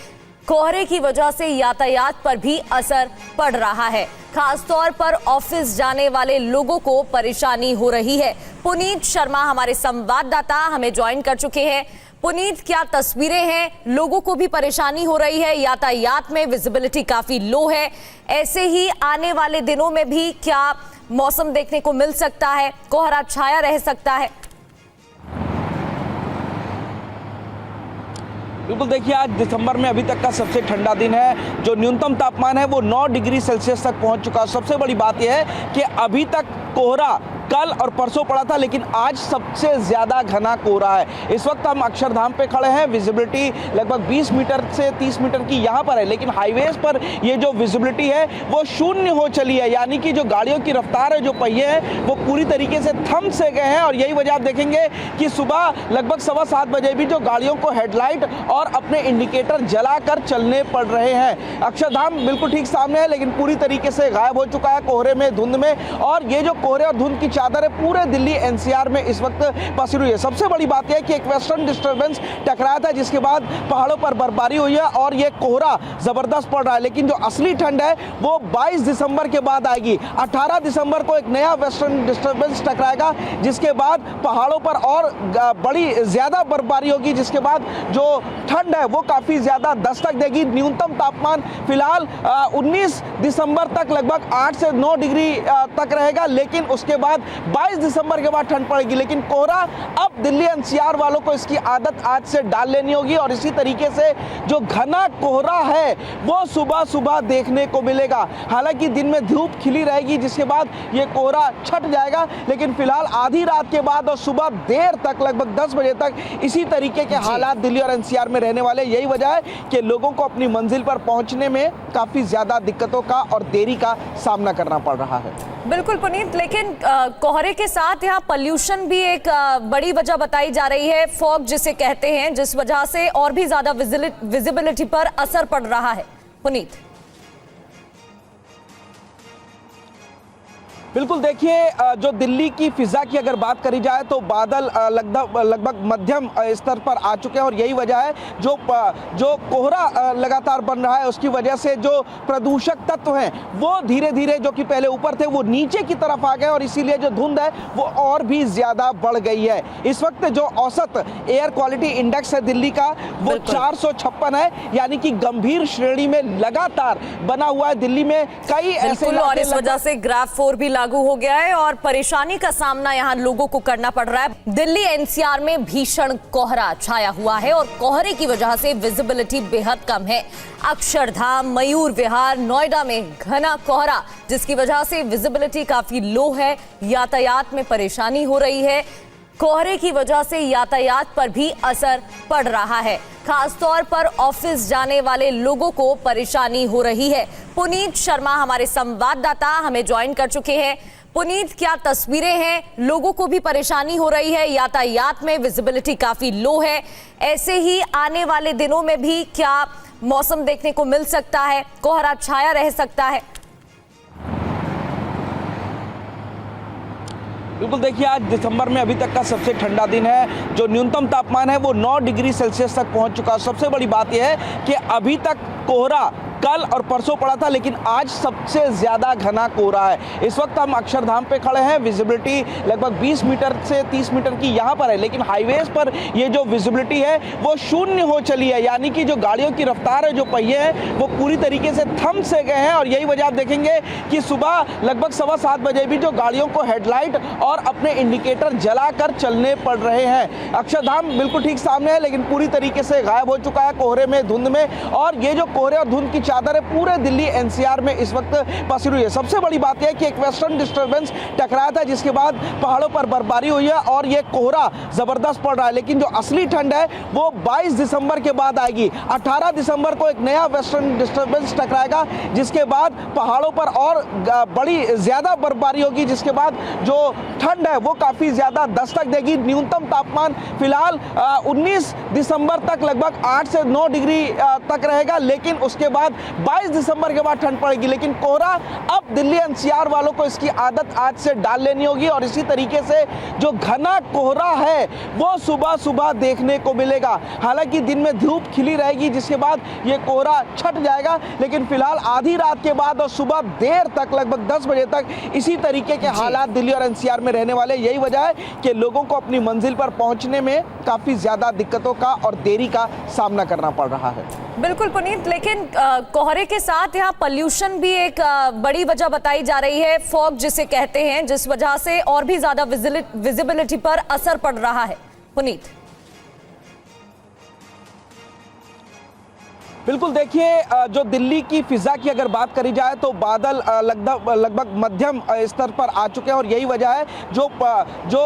कोहरे की वजह से यातायात पर भी असर पड़ रहा है। खासतौर पर ऑफिस जाने वाले लोगों को परेशानी हो रही है। पुनीत शर्मा हमारे संवाददाता हमें ज्वाइन कर चुके हैं। पुनीत, क्या तस्वीरें हैं? लोगों को भी परेशानी हो रही है, यातायात में विजिबिलिटी काफी लो है। ऐसे ही आने वाले दिनों में भी क्या मौसम देखने को मिल सकता है? कोहरा छाया रह सकता है? बिल्कुल, देखिए आज दिसंबर में अभी तक का सबसे ठंडा दिन है। जो न्यूनतम तापमान है वो 9 डिग्री सेल्सियस तक पहुंच चुका है। सबसे बड़ी बात यह है कि अभी तक कोहरा कल और परसों पड़ा था, लेकिन आज सबसे ज्यादा घना कोहरा है। इस वक्त हम अक्षरधाम पे खड़े हैं। विजिबिलिटी लगभग 20 मीटर से 30 मीटर की यहाँ पर है, लेकिन हाईवेज पर ये जो विजिबिलिटी है वो शून्य हो चली है। यानी कि जो गाड़ियों की रफ्तार है, जो पहिए हैं, वो पूरी तरीके से थम से गए हैं। और यही वजह आप देखेंगे कि सुबह लगभग 7:15 बजे भी जो गाड़ियों को हेडलाइट और अपने इंडिकेटर जलाकर चलने पड़ रहे हैं। अक्षरधाम बिल्कुल ठीक सामने है, लेकिन पूरी तरीके से गायब हो चुका है कोहरे में, धुंध में। और ये जो कोहरे और धुंध की चादर है पूरे दिल्ली एनसीआर में इस वक्त पसरी हुई है। सबसे बड़ी बात यह है कि एक वेस्टर्न डिस्टर्बेंस टकराया था, जिसके बाद पहाड़ों पर बर्फबारी हुई है और ये कोहरा जबरदस्त पड़ रहा है। लेकिन जो असली ठंड है वो 22 दिसंबर के बाद आएगी। 18 दिसंबर को एक नया वेस्टर्न डिस्टर्बेंस टकराएगा, जिसके बाद पहाड़ों पर और बड़ी ज्यादा बर्फबारी होगी, जिसके बाद जो ठंड है वो काफी ज्यादा दस्तक देगी। न्यूनतम तापमान फिलहाल 19 दिसंबर तक लगभग 8 से 9 डिग्री तक रहेगा, लेकिन उसके बाद 22 दिसंबर के बाद ठंड पड़ेगी, लेकिन कोहरा अब दिल्ली एनसीआर वालों को इसकी आदत आज से डाल लेनी होगी और इसी तरीके से जो घना कोहरा है वो सुबह सुबह देखने को मिलेगा। हालांकि दिन में धूप खिली रहेगी, जिसके बाद ये कोहरा छट जाएगा, लेकिन फिलहाल आधी रात के बाद और सुबह देर तक लगभग 10 बजे तक इसी तरीके के हालात दिल्ली और एनसीआर में रहने वाले। यही वजह है कि लोगों को अपनी मंजिल पर पहुंचने में काफी ज्यादा दिक्कतों का और देरी का सामना करना पड़ रहा है। बिल्कुल पुनीत, लेकिन कोहरे के साथ यहाँ पॉल्यूशन भी एक बड़ी वजह बताई जा रही है, फॉग जिसे कहते हैं, जिस वजह से और भी ज्यादा विजिबिलिटी पर असर पड़ रहा है। पुनीत, बिल्कुल देखिए, जो दिल्ली की फिजा की अगर बात करी जाए तो बादल लगभग मध्यम स्तर पर आ चुके हैं और यही वजह है जो कोहरा लगातार बन रहा है उसकी वजह से जो प्रदूषक तत्व हैं वो धीरे धीरे जो कि पहले ऊपर थे वो नीचे की तरफ आ गए और इसीलिए जो धुंध है वो और भी ज्यादा बढ़ गई है। इस वक्त जो औसत एयर क्वालिटी इंडेक्स है दिल्ली का वो 456 है, यानी कि गंभीर श्रेणी में लगातार बना हुआ है। दिल्ली में कई ऐसे और इस वजह से ग्राफ 4 भी लागू हो गया है और परेशानी का सामना यहां लोगों को करना पड़ रहा है। दिल्ली एनसीआर में भीषण कोहरा छाया हुआ है और कोहरे की वजह से विजिबिलिटी बेहद कम है। अक्षरधाम, मयूर विहार, नोएडा में घना कोहरा, जिसकी वजह से विजिबिलिटी काफी लो है। यातायात में परेशानी हो रही है। कोहरे की वजह से यातायात पर भी असर पड़ रहा है। खासतौर पर ऑफिस जाने वाले लोगों को परेशानी हो रही है। पुनीत शर्मा हमारे संवाददाता हमें ज्वाइन कर चुके हैं। पुनीत, क्या तस्वीरें हैं? लोगों को भी परेशानी हो रही है, यातायात में विजिबिलिटी काफी लो है। ऐसे ही आने वाले दिनों में भी क्या मौसम देखने को मिल सकता है? कोहरा छाया रह सकता है? बिल्कुल देखिए, आज दिसंबर में अभी तक का सबसे ठंडा दिन है। जो न्यूनतम तापमान है वो 9 डिग्री सेल्सियस तक पहुंच चुका है। सबसे बड़ी बात यह है कि अभी तक कोहरा कल और परसों पड़ा था, लेकिन आज सबसे ज्यादा घना कोहरा है। इस वक्त हम अक्षरधाम पे खड़े हैं। विजिबिलिटी लगभग 20 मीटर से 30 मीटर की यहाँ पर है, लेकिन हाईवेज पर ये जो विजिबिलिटी है वो शून्य हो चली है, यानी कि जो गाड़ियों की रफ्तार है, जो पहिए हैं वो पूरी तरीके से थम से गए हैं। और यही वजह आप देखेंगे कि सुबह लगभग 7:15 बजे भी जो गाड़ियों को हेडलाइट और अपने इंडिकेटर जलाकर चलने पड़ रहे हैं। अक्षरधाम बिल्कुल ठीक सामने है, लेकिन पूरी तरीके से गायब हो चुका है कोहरे में, धुंध में। और ये जो कोहरे और धुंध की चादर है पूरे दिल्ली एनसीआर में इस वक्त पसरी हुई है। सबसे बड़ी बात यह है कि एक वेस्टर्न डिस्टर्बेंस टकराया था, जिसके बाद पहाड़ों पर बर्फबारी हुई है और ये कोहरा जबरदस्त पड़ रहा है। लेकिन जो असली ठंड है वो 22 दिसंबर के बाद आएगी। 18 दिसंबर को एक नया वेस्टर्न डिस्टर्बेंस टकराएगा, जिसके बाद पहाड़ों पर और बड़ी ज्यादा बर्फबारी होगी, जिसके बाद जो ठंड है वो काफी ज्यादा दस्तक देगी। न्यूनतम तापमान फिलहाल 19 दिसंबर तक लगभग 8 से 9 डिग्री तक रहेगा, लेकिन उसके बाद 22 दिसंबर के बाद ठंड पड़ेगी। लेकिन कोहरा अब दिल्ली एनसीआर वालों को इसकी आदत आज से डाल लेनी होगी और इसी तरीके से जो घना कोहरा है वो सुबह सुबह देखने को मिलेगा। हालांकि दिन में धूप खिली रहेगी, जिसके बाद ये कोहरा छट जाएगा, लेकिन फिलहाल आधी रात के बाद और सुबह देर तक लगभग 10 बजे तक इसी तरीके के हालात दिल्ली और एनसीआर में रहने वाले। यही वजह है कि लोगों को अपनी मंजिल पर पहुंचने में काफी ज्यादा दिक्कतों का और देरी का सामना करना पड़ रहा है। बिल्कुल पुनीत, लेकिन कोहरे के साथ यहाँ पॉल्यूशन भी एक बड़ी वजह बताई जा रही है, फॉग जिसे कहते हैं, जिस वजह से और भी ज्यादा विजिबिलिटी पर असर पड़ रहा है। पुनीत, बिल्कुल देखिए, जो दिल्ली की फिजा की अगर बात करी जाए तो बादल लगभग मध्यम स्तर पर आ चुके हैं और यही वजह है जो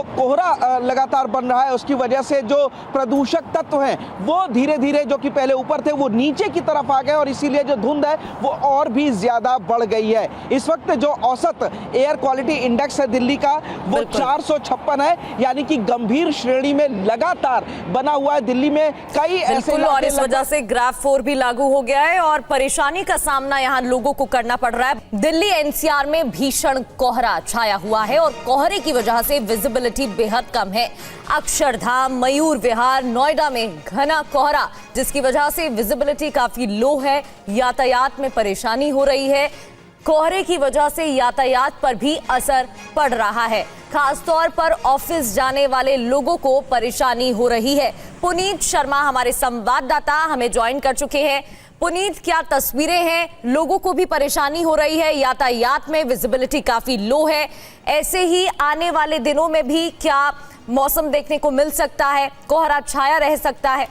कोहरा लगातार बन रहा है उसकी वजह से जो प्रदूषक तत्व हैं वो धीरे धीरे जो कि पहले ऊपर थे वो नीचे की तरफ आ गए और इसीलिए जो धुंध है वो और भी ज्यादा बढ़ गई है। इस वक्त जो औसत एयर क्वालिटी इंडेक्स है दिल्ली का वो 456 है, यानी कि गंभीर श्रेणी में लगातार बना हुआ है। दिल्ली में कई ऐसे और इस वजह से ग्राफ 4 भी लागू हो गया है और परेशानी का सामना यहां लोगों को करना पड़ रहा है। दिल्ली एनसीआर में भीषण कोहरा छाया हुआ है और कोहरे की वजह से विजिबिलिटी बेहद कम है। अक्षरधाम, मयूर विहार, नोएडा में घना कोहरा, जिसकी वजह से विजिबिलिटी काफी लो है। यातायात में परेशानी हो रही है। कोहरे की वजह से यातायात पर भी असर पड़ रहा है। खासतौर पर ऑफिस जाने वाले लोगों को परेशानी हो रही है। पुनीत शर्मा हमारे संवाददाता हमें ज्वाइन कर चुके हैं। पुनीत, क्या तस्वीरें हैं? लोगों को भी परेशानी हो रही है, यातायात में विजिबिलिटी काफी लो है। ऐसे ही आने वाले दिनों में भी क्या मौसम देखने को मिल सकता है? कोहरा छाया रह सकता है?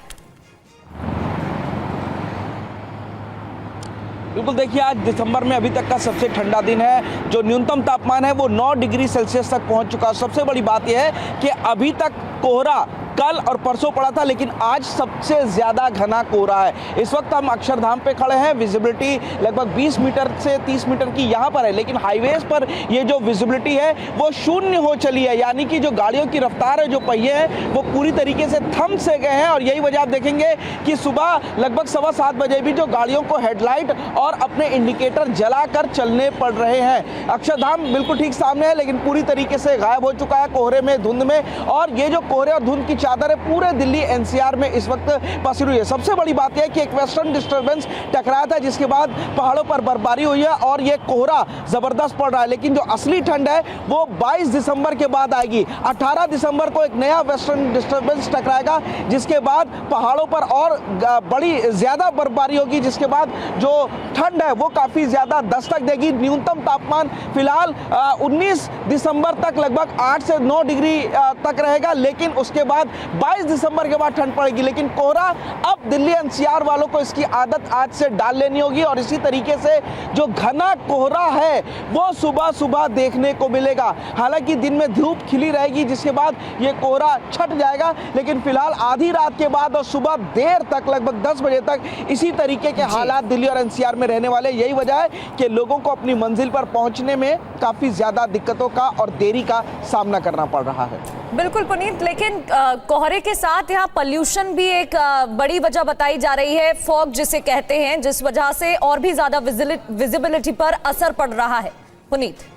बिल्कुल, देखिए आज दिसंबर में अभी तक का सबसे ठंडा दिन है। जो न्यूनतम तापमान है वो 9 डिग्री सेल्सियस तक पहुंच चुका है। सबसे बड़ी बात यह है कि अभी तक कोहरा कल और परसों पड़ा था, लेकिन आज सबसे ज़्यादा घना कोहरा है। इस वक्त हम अक्षरधाम पे खड़े हैं। विजिबिलिटी लगभग 20 मीटर से 30 मीटर की यहाँ पर है, लेकिन हाईवेज पर ये जो विजिबिलिटी है वो शून्य हो चली है। यानी कि जो गाड़ियों की रफ्तार है, जो पहिए हैं, वो पूरी तरीके से थम से गए हैं। और यही वजह आप देखेंगे कि सुबह लगभग 7:15 बजे भी जो गाड़ियों को हेडलाइट और अपने इंडिकेटर जलाकर चलने पड़ रहे हैं। अक्षरधाम बिल्कुल ठीक सामने है, लेकिन पूरी तरीके से गायब हो चुका है कोहरे में, धुंध में। और ये जो कोहरे और धुंध की चादर है पूरे दिल्ली एनसीआर में इस वक्त पसरी हुई है। सबसे बड़ी बात यह है कि एक वेस्टर्न डिस्टर्बेंस टकराया था, जिसके बाद पहाड़ों पर बर्फबारी हुई है और ये कोहरा जबरदस्त पड़ रहा है। लेकिन जो असली ठंड है वो 22 दिसंबर के बाद आएगी। 18 दिसंबर को एक नया वेस्टर्न डिस्टर्बेंस टकराएगा, जिसके बाद पहाड़ों पर और बड़ी ज्यादा बर्फबारी होगी, जिसके बाद जो ठंड है वो काफी ज्यादा दस्तक देगी। न्यूनतम तापमान फिलहाल 19 दिसंबर तक लगभग 8 से 9 डिग्री तक रहेगा, लेकिन उसके बाद 22 दिसंबर के बाद ठंड पड़ेगी। लेकिन कोहरा अब दिल्ली एनसीआर वालों को इसकी आदत आज से डाल लेनी होगी। और इसी तरीके से जो घना कोहरा है वो सुबह सुबह देखने को मिलेगा। हालांकि दिन में धूप खिली रहेगी, जिसके बाद ये कोहरा छट जाएगा, लेकिन फिलहाल आधी रात के बाद और सुबह देर तक लगभग 10 बजे तक इसी तरीके के हालात दिल्ली और एनसीआर में रहने वाले। यही वजह है कि लोगों को अपनी मंजिल पर पहुंचने में काफी ज्यादा दिक्कतों का और देरी का सामना करना पड़ रहा है। बिल्कुल पुनीत, लेकिन कोहरे के साथ यहाँ पॉल्यूशन भी एक बड़ी वजह बताई जा रही है, फॉग जिसे कहते हैं, जिस वजह से और भी ज्यादा विजिबिलिटी पर असर पड़ रहा है। पुनीत,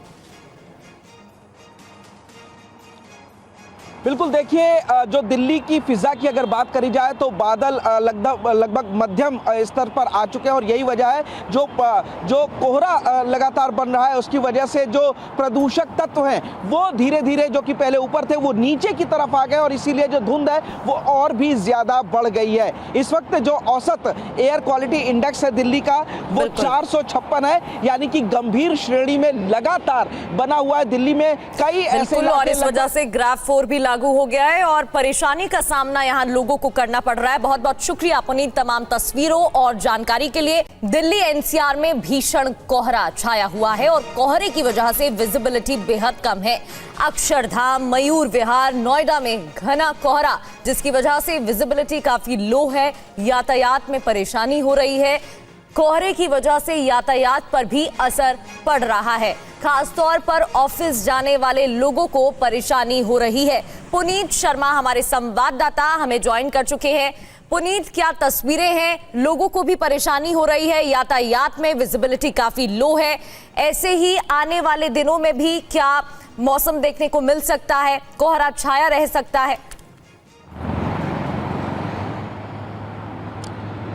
बिल्कुल, देखिए जो दिल्ली की फिजा की अगर बात करी जाए तो बादल लगभग मध्यम स्तर पर आ चुके हैं। और यही वजह है जो कोहरा लगातार बन रहा है, उसकी वजह से जो प्रदूषक तत्व हैं वो धीरे धीरे, जो कि पहले ऊपर थे, वो नीचे की तरफ आ गए और इसीलिए जो धुंध है वो और भी ज्यादा बढ़ गई है। इस वक्त जो औसत एयर क्वालिटी इंडेक्स है दिल्ली का वो 456 है, यानी कि गंभीर श्रेणी में लगातार बना हुआ है। दिल्ली में कई ऐसे, और इस वजह से ग्राफ 4 भी लागू हो गया है और परेशानी का सामना यहां लोगों को करना पड़ रहा है। बहुत बहुत शुक्रिया पुनीत तमाम तस्वीरों और जानकारी के लिए। दिल्ली एनसीआर में भीषण कोहरा छाया हुआ है और कोहरे की वजह से विजिबिलिटी बेहद कम है। अक्षरधाम, मयूर विहार, नोएडा में घना कोहरा, जिसकी वजह से विजिबिलिटी काफी लो है। यातायात में परेशानी हो रही है। कोहरे की वजह से यातायात पर भी असर पड़ रहा है। खासतौर पर ऑफिस जाने वाले लोगों को परेशानी हो रही है। पुनीत शर्मा हमारे संवाददाता हमें ज्वाइन कर चुके हैं। पुनीत, क्या तस्वीरें हैं? लोगों को भी परेशानी हो रही है, यातायात में विजिबिलिटी काफी लो है। ऐसे ही आने वाले दिनों में भी क्या मौसम देखने को मिल सकता है? कोहरा छाया रह सकता है?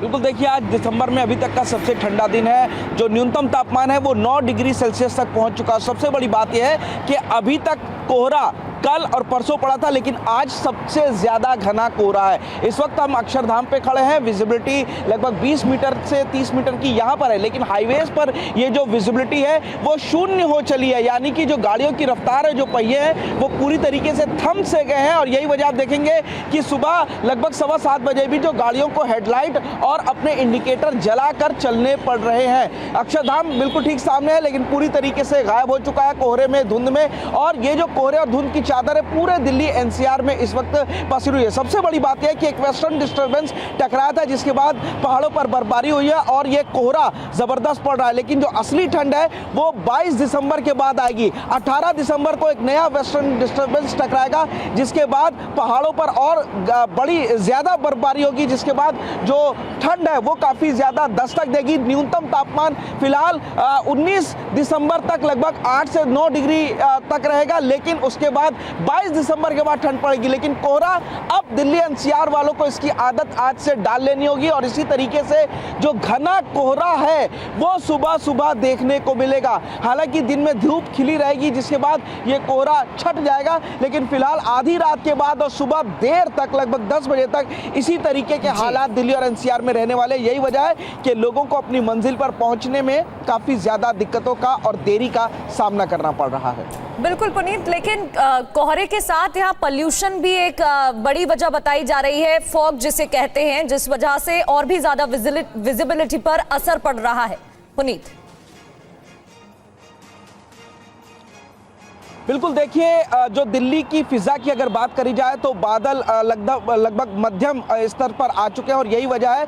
बिल्कुल, देखिए आज दिसंबर में अभी तक का सबसे ठंडा दिन है। जो न्यूनतम तापमान है वो 9 डिग्री सेल्सियस तक पहुंच चुका है। सबसे बड़ी बात यह है कि अभी तक कोहरा कल और परसों पड़ा था, लेकिन आज सबसे ज़्यादा घना कोहरा है। इस वक्त हम अक्षरधाम पे खड़े हैं। विजिबिलिटी लगभग 20 मीटर से 30 मीटर की यहाँ पर है, लेकिन हाईवेज पर ये जो विजिबिलिटी है वो शून्य हो चली है। यानी कि जो गाड़ियों की रफ्तार है, जो पहिए हैं, वो पूरी तरीके से थम से गए हैं। और यही वजह आप देखेंगे कि सुबह लगभग 7:15 बजे भी जो गाड़ियों को हेडलाइट और अपने इंडिकेटर जलाकर चलने पड़ रहे हैं। अक्षरधाम बिल्कुल ठीक सामने है, लेकिन पूरी तरीके से गायब हो चुका है कोहरे में, धुंध में। और ये जो कोहरे और धुंध की चादर है पूरे दिल्ली एनसीआर में इस वक्त पसरी हुई है। सबसे बड़ी बात यह है कि एक वेस्टर्न डिस्टर्बेंस टकराया था, जिसके बाद पहाड़ों पर बर्फबारी हुई है और ये कोहरा जबरदस्त पड़ रहा है। लेकिन जो असली ठंड है वो 22 दिसंबर के बाद आएगी। 18 दिसंबर को एक नया वेस्टर्न डिस्टर्बेंस टकराएगा, जिसके बाद पहाड़ों पर और बड़ी ज्यादा बर्फबारी होगी, जिसके बाद जो ठंड है वो काफी ज्यादा दस्तक देगी। न्यूनतम तापमान फिलहाल 19 दिसंबर तक लगभग 8 से 9 डिग्री तक रहेगा, लेकिन उसके बाद 22 दिसंबर के बाद ठंड पड़ेगी। लेकिन कोहरा अब दिल्ली एनसीआर वालों को इसकी आदत आज से डाल लेनी होगी। और इसी तरीके से जो घना कोहरा है वो सुबह सुबह देखने को मिलेगा। हालांकि दिन में धूप खिली रहेगी, जिसके बाद ये कोहरा छट जाएगा, लेकिन फिलहाल आधी रात के बाद और सुबह देर तक लगभग 10 बजे तक इसी तरीके के हालात दिल्ली और एनसीआर में में रहने वाले। यही वजह है कि लोगों को अपनी मंजिल पर पहुंचने में काफ़ी ज़्यादा दिक्कतों का और देरी का सामना करना पड़ रहा है। बिल्कुल पुनीत, लेकिन कोहरे के साथ यहाँ पॉल्यूशन भी एक बड़ी वजह बताई जा रही है, फॉग जिसे कहते हैं, जिस वजह से और भी ज्यादा विजिबिलिटी पर असर पड़ रहा है। पुनीत, बिल्कुल, देखिए जो दिल्ली की फिजा की अगर बात करी जाए तो बादल लगभग मध्यम स्तर पर आ चुके हैं और यही वजह है